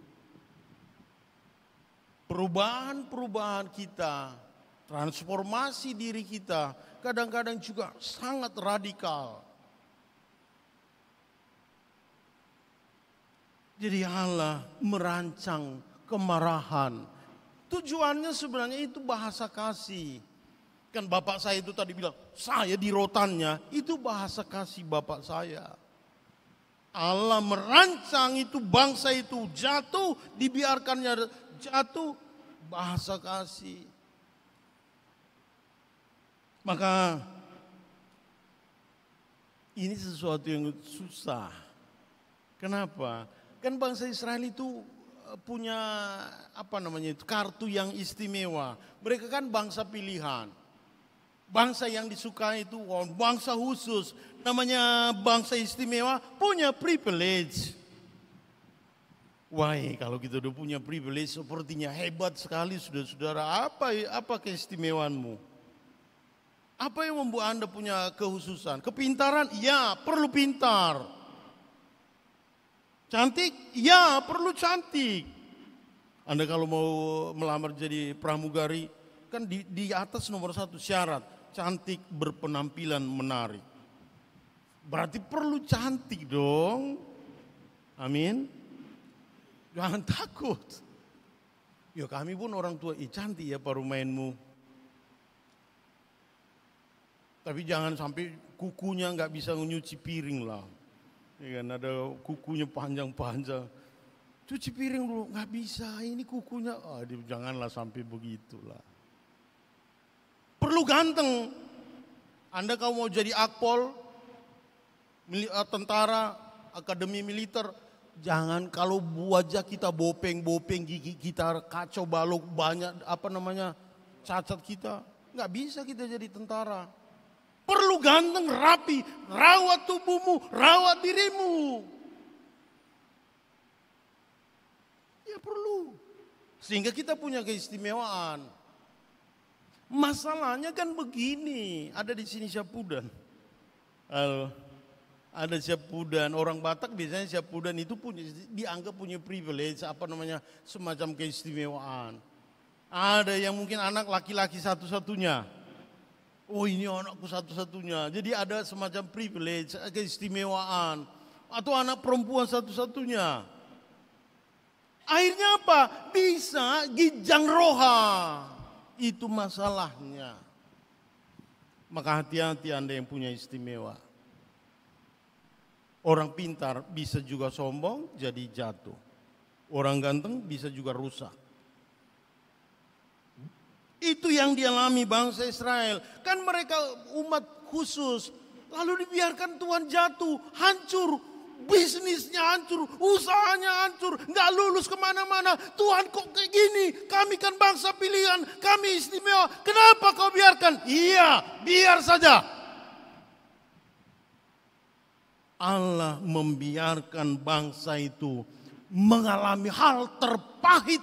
Perubahan-perubahan kita, transformasi diri kita, kadang-kadang juga sangat radikal. Jadi Allah merancang kemarahan. Tujuannya sebenarnya itu bahasa kasih. Kan bapak saya itu tadi bilang, saya di rotannya, itu bahasa kasih bapak saya. Allah merancang itu bangsa itu jatuh, dibiarkannya jatuh, bahasa kasih. Maka ini sesuatu yang susah. Kenapa? Kan bangsa Israel itu punya kartu yang istimewa. Mereka kan bangsa pilihan. Bangsa yang disukai itu bangsa khusus, namanya bangsa istimewa, punya privilege. Wah, kalau kita udah punya privilege sepertinya hebat sekali saudara-saudara. Apa keistimewaanmu? Apa yang membuat Anda punya kekhususan? Kepintaran? Ya, perlu pintar. Cantik? Ya, perlu cantik. Anda kalau mau melamar jadi pramugari, kan di atas nomor 1 syarat, cantik, berpenampilan menarik. Berarti perlu cantik dong. Amin. Jangan takut. Ya kami pun orang tua, cantik ya parumainmu. Tapi jangan sampai kukunya nggak bisa nyuci piring lah. Ya kan, ada kukunya panjang-panjang. Cuci piring dulu, nggak bisa, ini kukunya. Janganlah sampai begitulah. Perlu ganteng. Anda kalau mau jadi akpol, tentara, akademi militer, jangan kalau wajah kita bopeng-bopeng, gigi kita kacau balau, banyak cacat kita. Nggak bisa kita jadi tentara. Perlu ganteng, rapi, rawat tubuhmu, rawat dirimu. Ya perlu. Sehingga kita punya keistimewaan. Masalahnya kan begini, ada di sini Syapudan. Ada Syapudan, orang Batak biasanya Syapudan itu dianggap punya privilege, semacam keistimewaan. Ada yang mungkin anak laki-laki satu-satunya. Oh ini anakku satu-satunya. Jadi ada semacam privilege, keistimewaan. Atau anak perempuan satu-satunya. Akhirnya apa? Bisa gijang roha. Itu masalahnya. Maka hati-hati Anda yang punya istimewa. Orang pintar bisa juga sombong jadi jatuh. Orang ganteng bisa juga rusak. Itu yang dialami bangsa Israel. Kan mereka umat khusus. Lalu dibiarkan Tuhan jatuh, hancur. Bisnisnya hancur, usahanya hancur. Gak lulus kemana-mana. Tuhan kok kayak gini? Kami kan bangsa pilihan, kami istimewa. Kenapa kau biarkan? Iya, biar saja. Allah membiarkan bangsa itu mengalami hal terpahit.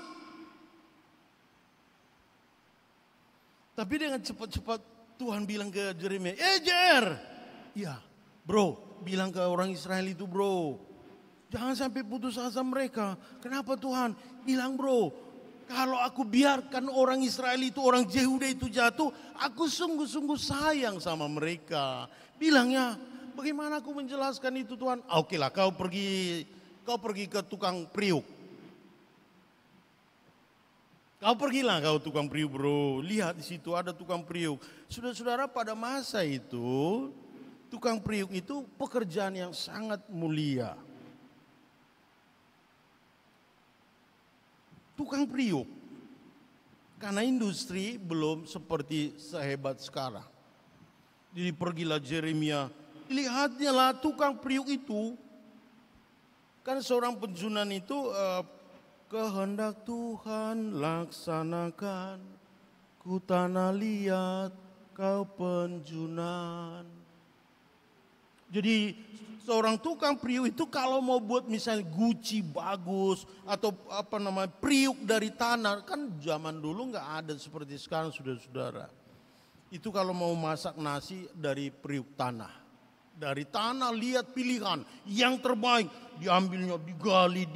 Tapi dengan cepat-cepat Tuhan bilang ke Yeremia, JR. Ya bro, bilang ke orang Israel itu bro. Jangan sampai putus asa mereka. Kenapa Tuhan? Bilang bro, kalau aku biarkan orang Israel itu, orang Yehuda itu jatuh, aku sungguh-sungguh sayang sama mereka. Bilangnya, bagaimana aku menjelaskan itu Tuhan? Oke lah, kau pergi ke tukang priuk. Kau pergilah kau tukang priuk bro, lihat di situ ada tukang priuk. Saudara-saudara, pada masa itu tukang priuk itu pekerjaan yang sangat mulia. Tukang priuk, karena industri belum seperti sehebat sekarang. Jadi pergilah Yeremia, lihatnya lah tukang priuk itu, kan seorang penjunan itu kehendak Tuhan laksanakan, ku tanah liat kau penjunan. Jadi seorang tukang priuk itu kalau mau buat misalnya guci bagus atau priuk dari tanah, kan zaman dulu nggak ada seperti sekarang saudara-saudara. Itu kalau mau masak nasi dari priuk tanah. Dari tanah lihat pilihan yang terbaik, diambilnya digali,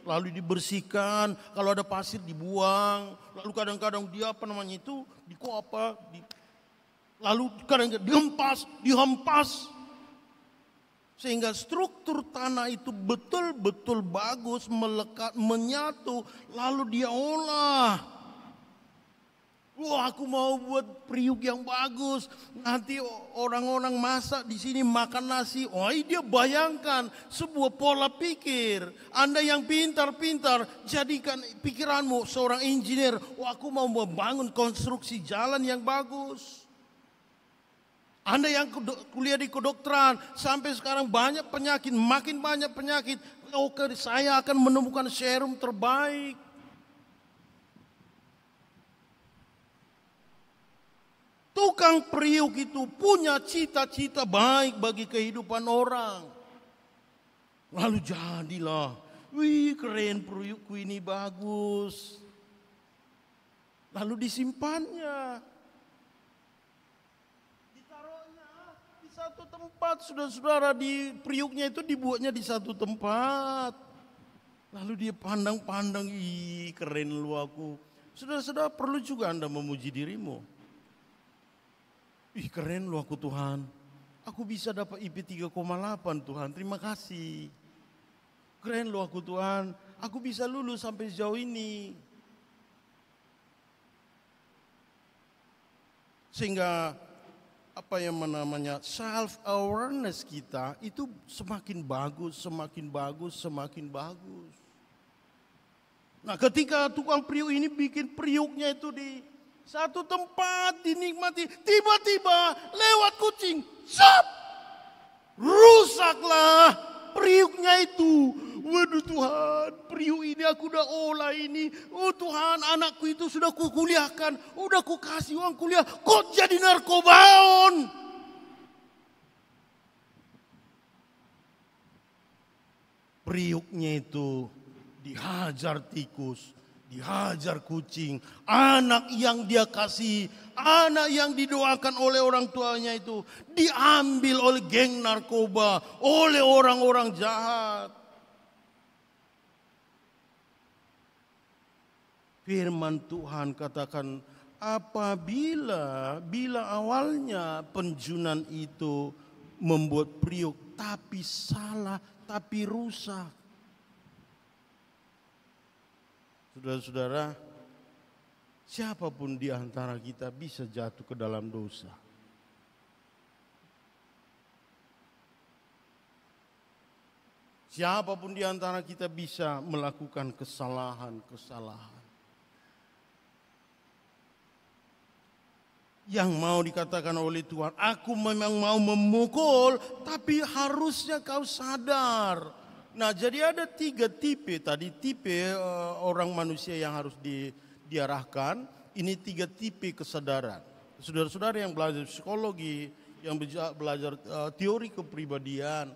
lalu dibersihkan. Kalau ada pasir dibuang, lalu kadang-kadang dia lalu kadang-kadang dihempas. Sehingga struktur tanah itu betul-betul bagus, melekat, menyatu, lalu dia olah. Wah, aku mau buat priuk yang bagus. Nanti orang-orang masak di sini makan nasi. Oh, dia bayangkan sebuah pola pikir. Anda yang pintar-pintar, jadikan pikiranmu seorang insinyur. Wah, aku mau membangun konstruksi jalan yang bagus. Anda yang kuliah di kedokteran, sampai sekarang banyak penyakit, makin banyak penyakit. Oke, saya akan menemukan serum terbaik. Tukang priuk itu punya cita-cita baik bagi kehidupan orang. Lalu jadilah, wih keren priukku ini bagus. Lalu disimpannya. Ditaruhnya di satu tempat, saudara-saudara, di priuknya itu dibuatnya di satu tempat. Lalu dia pandang-pandang, ih keren lu aku. Saudara-saudara, perlu juga Anda memuji dirimu. Ih keren lu aku Tuhan, aku bisa dapat IP 3,8 Tuhan, terima kasih. Keren lu aku Tuhan, aku bisa lulus sampai sejauh ini. Sehingga self awareness kita itu semakin bagus. Nah ketika tukang priuk ini bikin priuknya itu di satu tempat dinikmati, tiba-tiba lewat kucing, rusaklah priuknya itu. Waduh Tuhan, priuk ini aku udah olah ini. Oh Tuhan, anakku itu sudah kukuliahkan, udah ku kasih uang kuliah, kok jadi narkobaon? priuknya itu dihajar tikus, dihajar kucing. Anak yang dia kasih, anak yang didoakan oleh orang tuanya itu diambil oleh geng narkoba, oleh orang-orang jahat. Firman Tuhan katakan, bila awalnya penjunan itu membuat priuk, tapi salah, tapi rusak. Saudara-saudara, siapapun di antara kita bisa jatuh ke dalam dosa. Siapapun di antara kita bisa melakukan kesalahan-kesalahan. Yang mau dikatakan oleh Tuhan, aku memang mau memukul, tapi harusnya kau sadar. Nah, jadi ada 3 tipe tadi, tipe orang manusia yang harus diarahkan. Ini 3 tipe kesadaran. Saudara-saudara yang belajar psikologi, yang belajar teori kepribadian,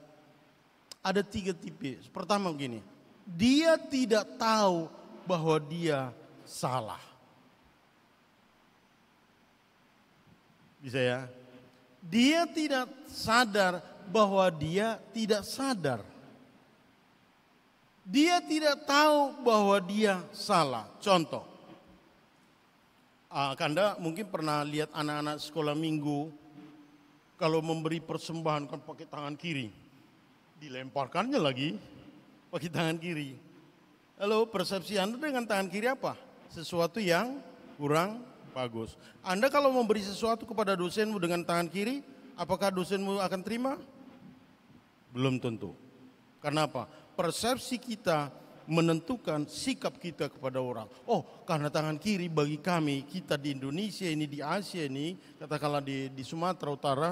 ada 3 tipe. Pertama begini, dia tidak tahu bahwa dia salah. Bisa ya? Dia tidak sadar bahwa dia tidak sadar. Dia tidak tahu bahwa dia salah. Contoh, Anda mungkin pernah lihat anak-anak sekolah minggu kalau memberi persembahan kan pakai tangan kiri, dilemparkannya lagi pakai tangan kiri. Lalu persepsi Anda dengan tangan kiri apa? Sesuatu yang kurang bagus. Anda kalau memberi sesuatu kepada dosenmu dengan tangan kiri, apakah dosenmu akan terima? Belum tentu. Karena apa? Persepsi kita menentukan sikap kita kepada orang. Oh, karena tangan kiri bagi kami, kita di Indonesia ini, di Asia ini, katakanlah di Sumatera Utara,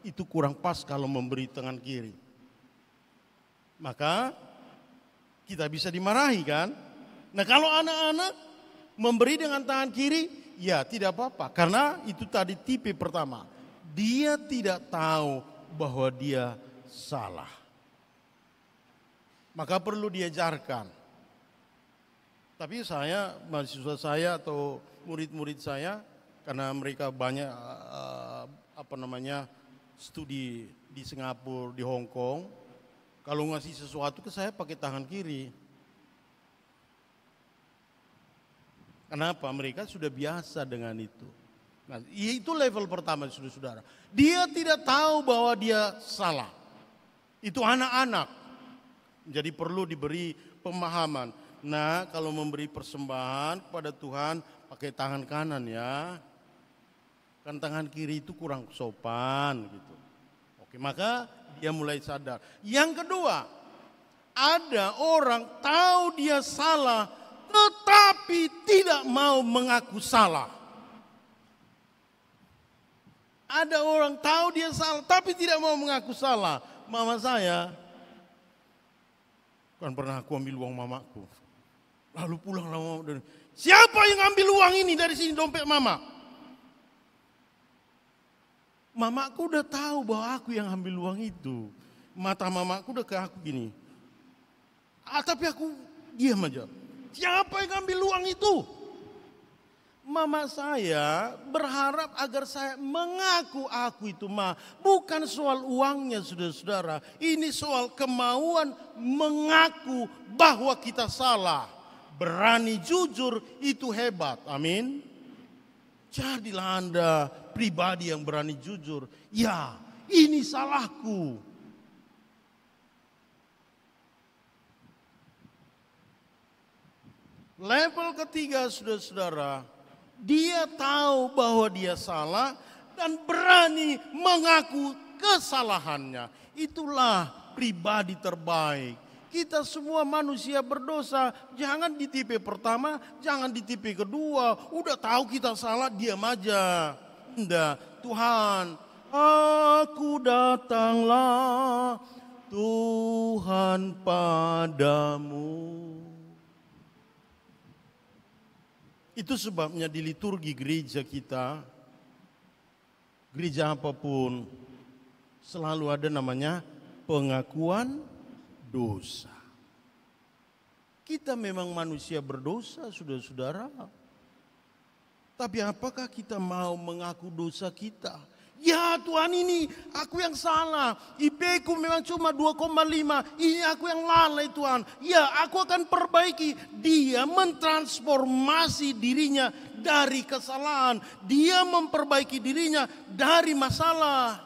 itu kurang pas kalau memberi tangan kiri. Maka kita bisa dimarahi kan? Nah, kalau anak-anak memberi dengan tangan kiri, ya tidak apa-apa. Karena itu tadi tipe pertama. Dia tidak tahu bahwa dia salah. Maka perlu diajarkan. Tapi saya, mahasiswa saya atau murid-murid saya, karena mereka banyak studi di Singapura, di Hong Kong, kalau ngasih sesuatu ke saya pakai tangan kiri. Kenapa? Mereka sudah biasa dengan itu. Nah, itu level pertama, saudara-saudara. Dia tidak tahu bahwa dia salah. Itu anak-anak. Jadi perlu diberi pemahaman. Nah, kalau memberi persembahan kepada Tuhan pakai tangan kanan ya. Kan tangan kiri itu kurang sopan gitu. Oke, maka dia mulai sadar. Yang kedua, ada orang tahu dia salah tetapi tidak mau mengaku salah. Ada orang tahu dia salah tapi tidak mau mengaku salah. Mama saya kan pernah aku ambil uang mamaku. Lalu pulang lama dan siapa yang ambil uang ini dari sini dompet mama? Mamaku udah tahu bahwa aku yang ambil uang itu. Mata mamaku udah ke aku gini. Tapi aku diam aja. Siapa yang ambil uang itu? Mama saya berharap agar saya mengaku aku itu bukan soal uangnya, saudara-saudara. Ini soal kemauan mengaku bahwa kita salah. Berani jujur itu hebat. Amin. Jadilah Anda pribadi yang berani jujur. Ya, ini salahku. Level ketiga, saudara-saudara. Dia tahu bahwa dia salah dan berani mengaku kesalahannya. Itulah pribadi terbaik. Kita semua manusia berdosa. Jangan di tipe pertama, jangan di tipe kedua. Udah tahu kita salah, diam aja. Enggak, Tuhan, aku datanglah Tuhan padamu. Itu sebabnya di liturgi gereja kita, gereja apapun, selalu ada namanya pengakuan dosa. Kita memang manusia berdosa, saudara-saudara. Tapi apakah kita mau mengaku dosa kita? Ya Tuhan, ini aku yang salah. IP ku memang cuma 2,5. Ini aku yang lalai Tuhan. Ya, aku akan perbaiki. Dia mentransformasi dirinya dari kesalahan. Dia memperbaiki dirinya dari masalah.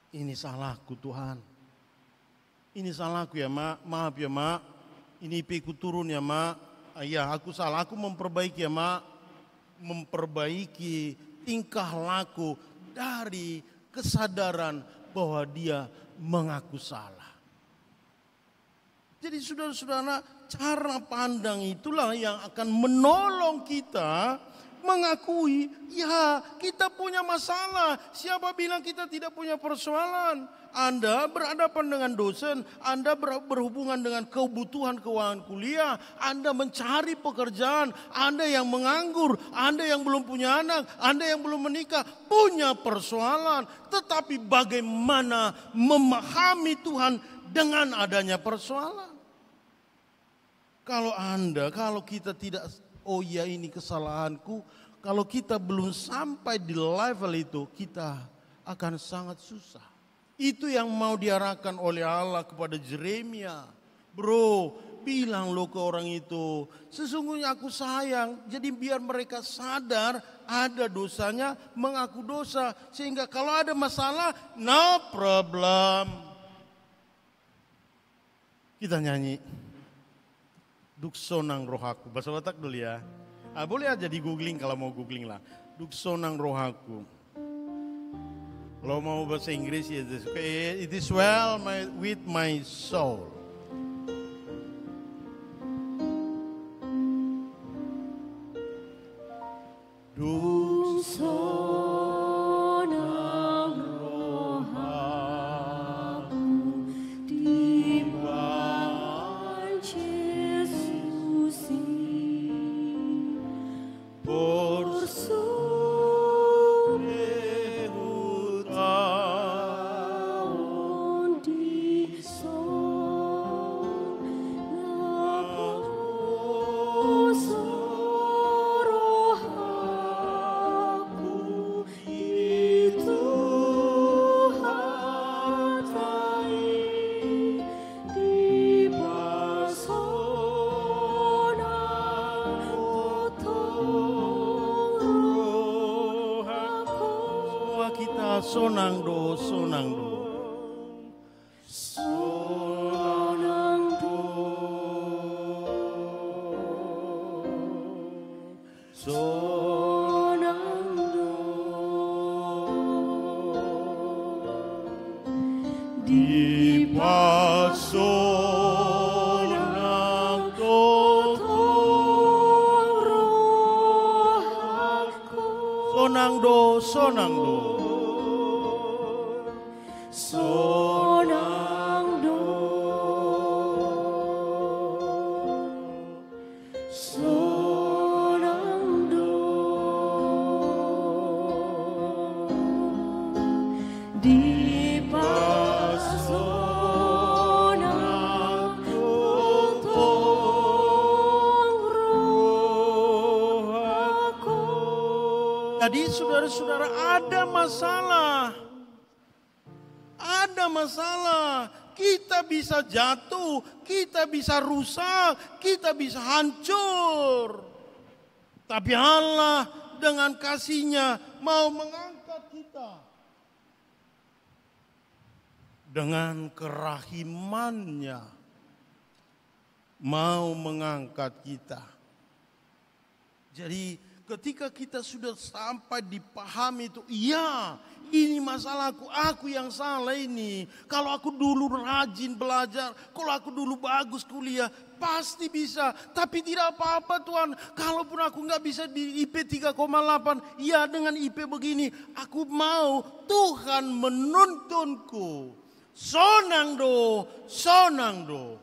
Ini salahku Tuhan. Ini salahku ya Mak. Maaf ya Mak. Ini IP ku turun ya Mak. Ya, aku salah. Aku memperbaiki ya Mak. Memperbaiki tingkah laku dari kesadaran bahwa dia mengaku salah. Jadi saudara-saudara, cara pandang itulah yang akan menolong kita mengakui, ya kita punya masalah. Siapa bilang kita tidak punya persoalan? Anda berhadapan dengan dosen, Anda berhubungan dengan kebutuhan keuangan kuliah, Anda mencari pekerjaan, Anda yang menganggur, Anda yang belum punya anak, Anda yang belum menikah, punya persoalan. Tetapi bagaimana memahami Tuhan dengan adanya persoalan? Kalau kita tidak, oh ya ini kesalahanku, kalau kita belum sampai di level itu, kita akan sangat susah. Itu yang mau diarahkan oleh Allah kepada Yeremia. Bro, bilang lo ke orang itu, sesungguhnya aku sayang. Jadi biar mereka sadar ada dosanya, mengaku dosa. Sehingga kalau ada masalah, no problem. Kita nyanyi. Duksonang rohaku. Bahasa Batak dulu ya. Boleh aja di googling kalau mau googling lah. Duksonang rohaku. Kalau mau bahasa Inggris ya, it is well with my soul. Duksonang rohaku timbang Yesusi Sonang do, sonang do. Sonang do, sonang do. Di pasonang totong rohaku. Sonang do, sonang do. Sonang do, sonang do, di pasonang totong rohaku. Jadi saudara-saudara, ada masalah. Ada masalah, kita bisa jatuh, kita bisa rusak, kita bisa hancur. Tapi Allah dengan kasih-Nya mau mengangkat kita. Dengan kerahiman-Nya mau mengangkat kita. Jadi ketika kita sudah sampai dipahami itu, iya ini masalahku, aku yang salah ini. Kalau aku dulu rajin belajar, kalau aku dulu bagus kuliah, pasti bisa. Tapi tidak apa-apa Tuhan, kalaupun aku nggak bisa di IP 3,8, ya dengan IP begini, aku mau Tuhan menuntunku. Sonang do, sonang do.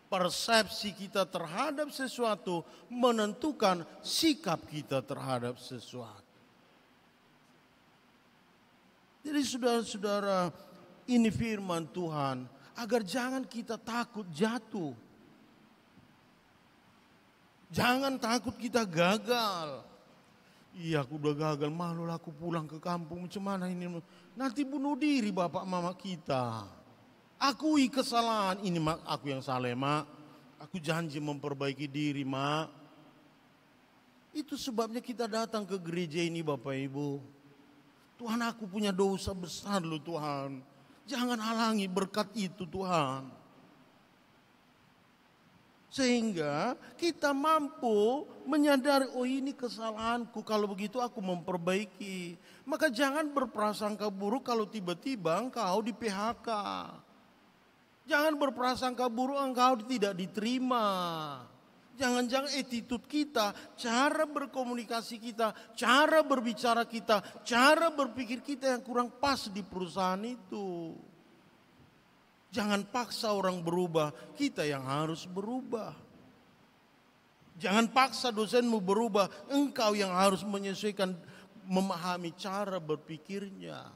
Persepsi kita terhadap sesuatu menentukan sikap kita terhadap sesuatu. Jadi saudara-saudara, ini firman Tuhan. agar jangan kita takut jatuh. Jangan takut kita gagal. Iya, aku udah gagal, malu lah aku pulang ke kampung, macam mana ini? Nanti bunuh diri bapak mama kita. Akui kesalahan, ini mak, aku yang salah mak. Aku janji memperbaiki diri mak. Itu sebabnya kita datang ke gereja ini Bapak Ibu. Tuhan, aku punya dosa besar loh Tuhan. Jangan halangi berkat itu Tuhan. Sehingga kita mampu menyadari, oh ini kesalahanku, kalau begitu aku memperbaiki. Maka jangan berprasangka buruk kalau tiba-tiba engkau di PHK. Jangan berprasangka buruk engkau tidak diterima. Jangan-jangan attitude kita, cara berkomunikasi kita, cara berbicara kita, cara berpikir kita yang kurang pas di perusahaan itu. Jangan paksa orang berubah, kita yang harus berubah. Jangan paksa dosenmu berubah, engkau yang harus menyesuaikan, memahami cara berpikirnya.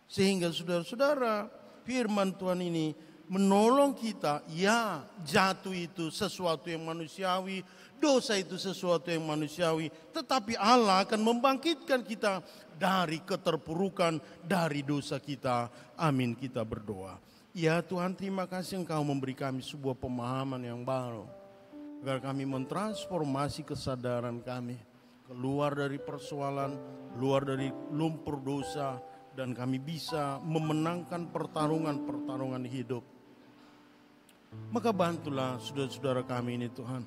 Sehingga saudara-saudara, firman Tuhan ini menolong kita. Ya, jatuh itu sesuatu yang manusiawi, dosa itu sesuatu yang manusiawi, tetapi Allah akan membangkitkan kita dari keterpurukan, dari dosa kita. Amin, kita berdoa. Ya Tuhan, terima kasih Engkau memberi kami sebuah pemahaman yang baru, agar kami mentransformasi kesadaran kami, keluar dari persoalan, keluar dari lumpur dosa, dan kami bisa memenangkan pertarungan-pertarungan hidup. Maka bantulah saudara-saudara kami ini Tuhan,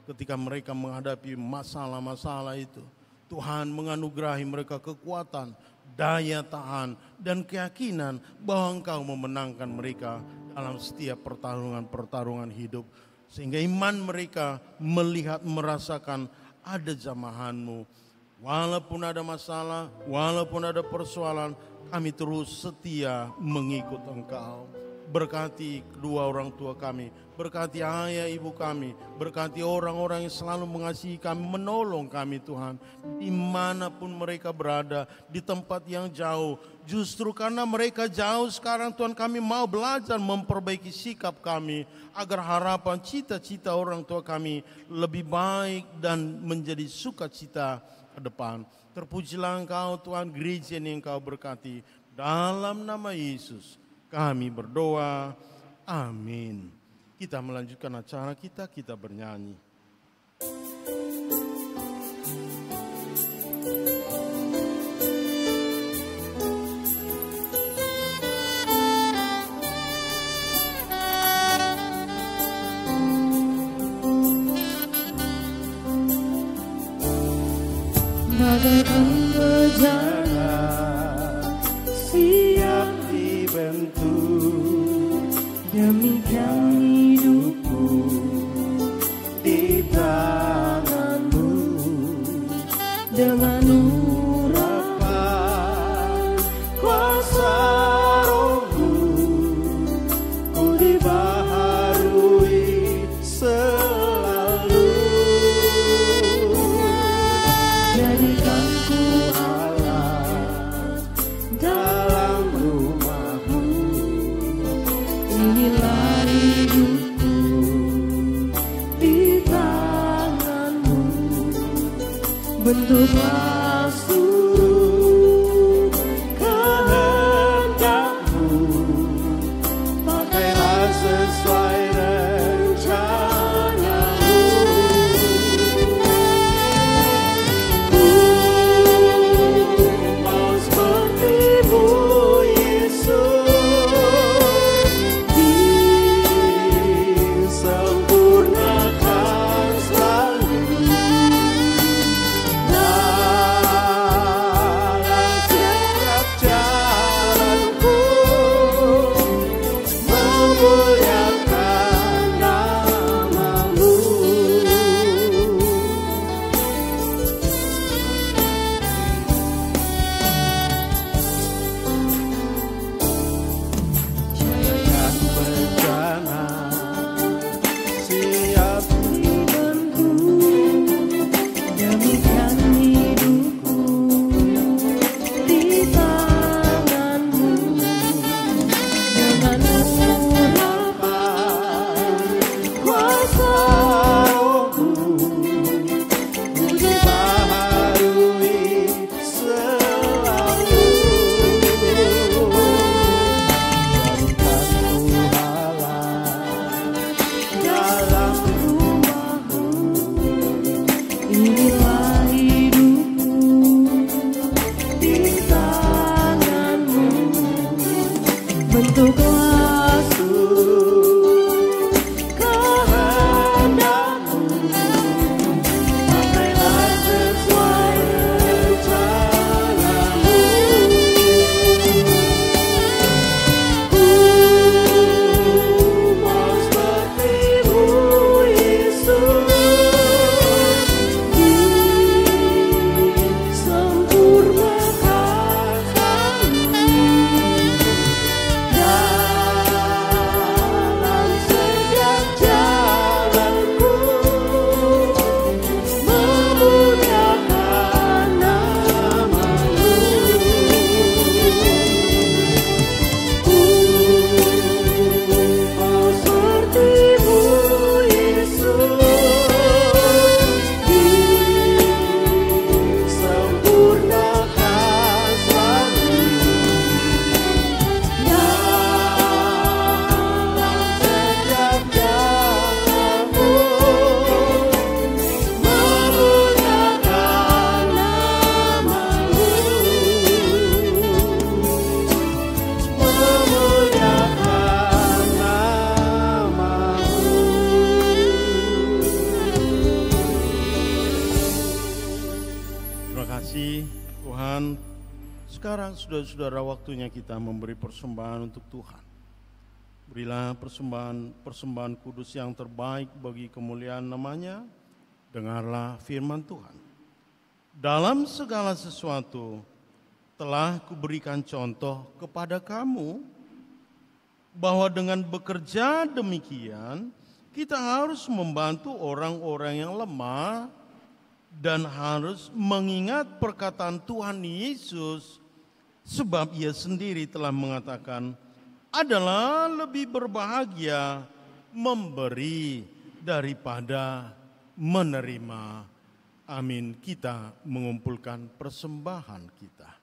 ketika mereka menghadapi masalah-masalah itu, Tuhan menganugerahi mereka kekuatan, daya tahan, dan keyakinan bahwa Engkau memenangkan mereka dalam setiap pertarungan-pertarungan hidup. Sehingga iman mereka melihat, merasakan ada jamahan-Mu. Walaupun ada masalah, walaupun ada persoalan, kami terus setia mengikut Engkau. Berkati kedua orang tua kami, berkati ayah ibu kami, berkati orang-orang yang selalu mengasihi kami, menolong kami Tuhan. Dimanapun mereka berada, di tempat yang jauh. Justru karena mereka jauh sekarang Tuhan, kami mau belajar memperbaiki sikap kami, agar harapan cita-cita orang tua kami lebih baik dan menjadi sukacita ke depan. Terpujilah Engkau Tuhan, gereja ini Engkau berkati. Dalam nama Yesus kami berdoa, amin. Kita melanjutkan acara kita bernyanyi. Bagaikan bejana siap dibentuk, demikian hidupku di tangan-Mu. Dengan urapan kuasa Roh-Mu, ku dibaharui selalu. Jadikan ku Allah dalam rumah-Mu, inilah hidupku di tangan-Mu. Bentuklah seluruh kehendak-Mu, pakailah sesuai rencana-Mu. Mau seperti-Mu Yesus, disempurnakan selalu. Tuhan, sekarang saudara-saudara waktunya kita memberi persembahan untuk Tuhan. Berilah persembahan kudus yang terbaik bagi kemuliaan namanya. Dengarlah firman Tuhan. Dalam segala sesuatu telah kuberikan contoh kepada kamu, bahwa dengan bekerja demikian kita harus membantu orang-orang yang lemah dan harus mengingat perkataan Tuhan Yesus, sebab Ia sendiri telah mengatakan, adalah lebih berbahagia memberi daripada menerima. Amin. Kita mengumpulkan persembahan kita.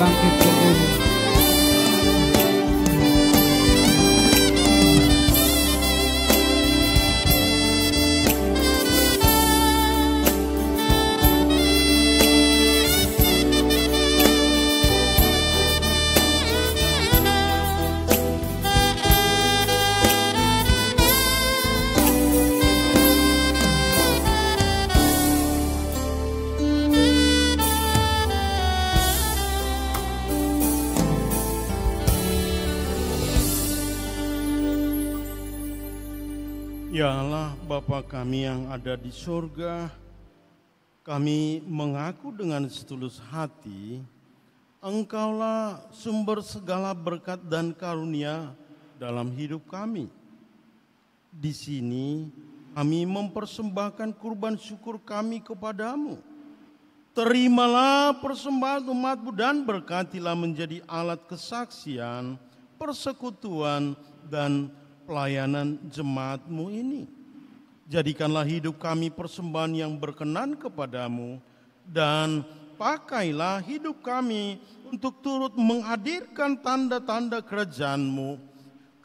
bangkit berdiri. Ya Allah, Bapa kami yang ada di surga, kami mengaku dengan setulus hati, Engkaulah sumber segala berkat dan karunia dalam hidup kami. Di sini kami mempersembahkan kurban syukur kami kepadamu, Terimalah persembahan umat-Mu dan berkatilah menjadi alat kesaksian, persekutuan, dan pelayanan jemaat-Mu ini. Jadikanlah hidup kami persembahan yang berkenan kepadamu, dan pakailah hidup kami untuk turut menghadirkan tanda-tanda kerajaan-Mu,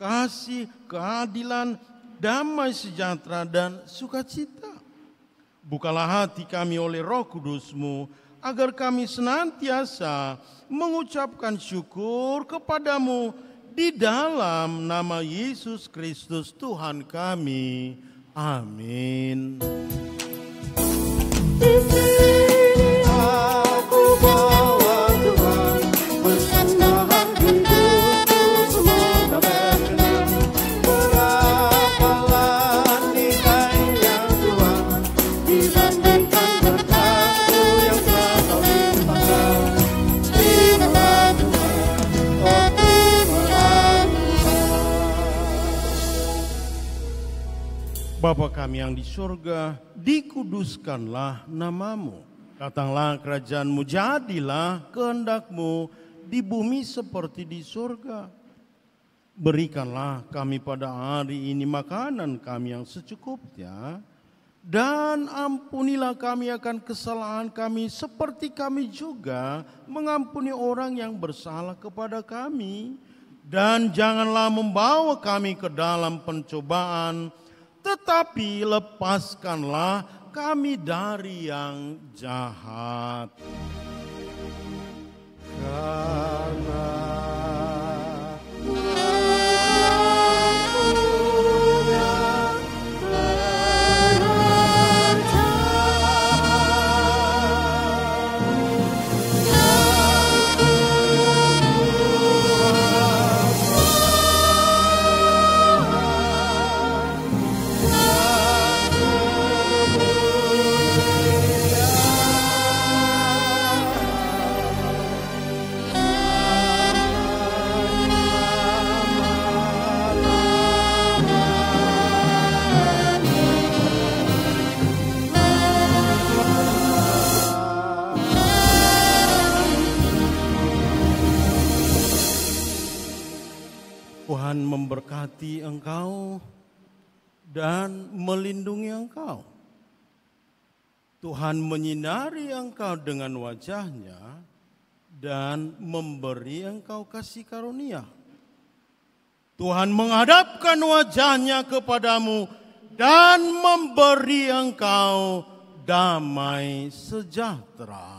kasih, keadilan, damai sejahtera, dan sukacita. Bukalah hati kami oleh Roh Kudus-Mu, agar kami senantiasa mengucapkan syukur kepadamu di dalam nama Yesus Kristus Tuhan kami. Amin. Di sini aku bawa Tuhan, persembahan hidupku semoga berkenan. Berapalah nilainya Tuhan, dibandingkan berkat-Mu yang telah Kau limpahkan. Terimalah Tuhan, oh terimalah Tuhan. Bapa kami yang di surga, dikuduskanlah nama-Mu. Datanglah kerajaan-Mu, jadilah kehendak-Mu di bumi seperti di surga. Berikanlah kami pada hari ini makanan kami yang secukupnya, dan ampunilah kami akan kesalahan kami seperti kami juga mengampuni orang yang bersalah kepada kami. Dan janganlah membawa kami ke dalam pencobaan, tetapi lepaskanlah kami dari yang jahat. Karena Tuhan memberkati engkau dan melindungi engkau. Tuhan menyinari engkau dengan wajah-Nya dan memberi engkau kasih karunia. Tuhan menghadapkan wajah-Nya kepadamu dan memberi engkau damai sejahtera.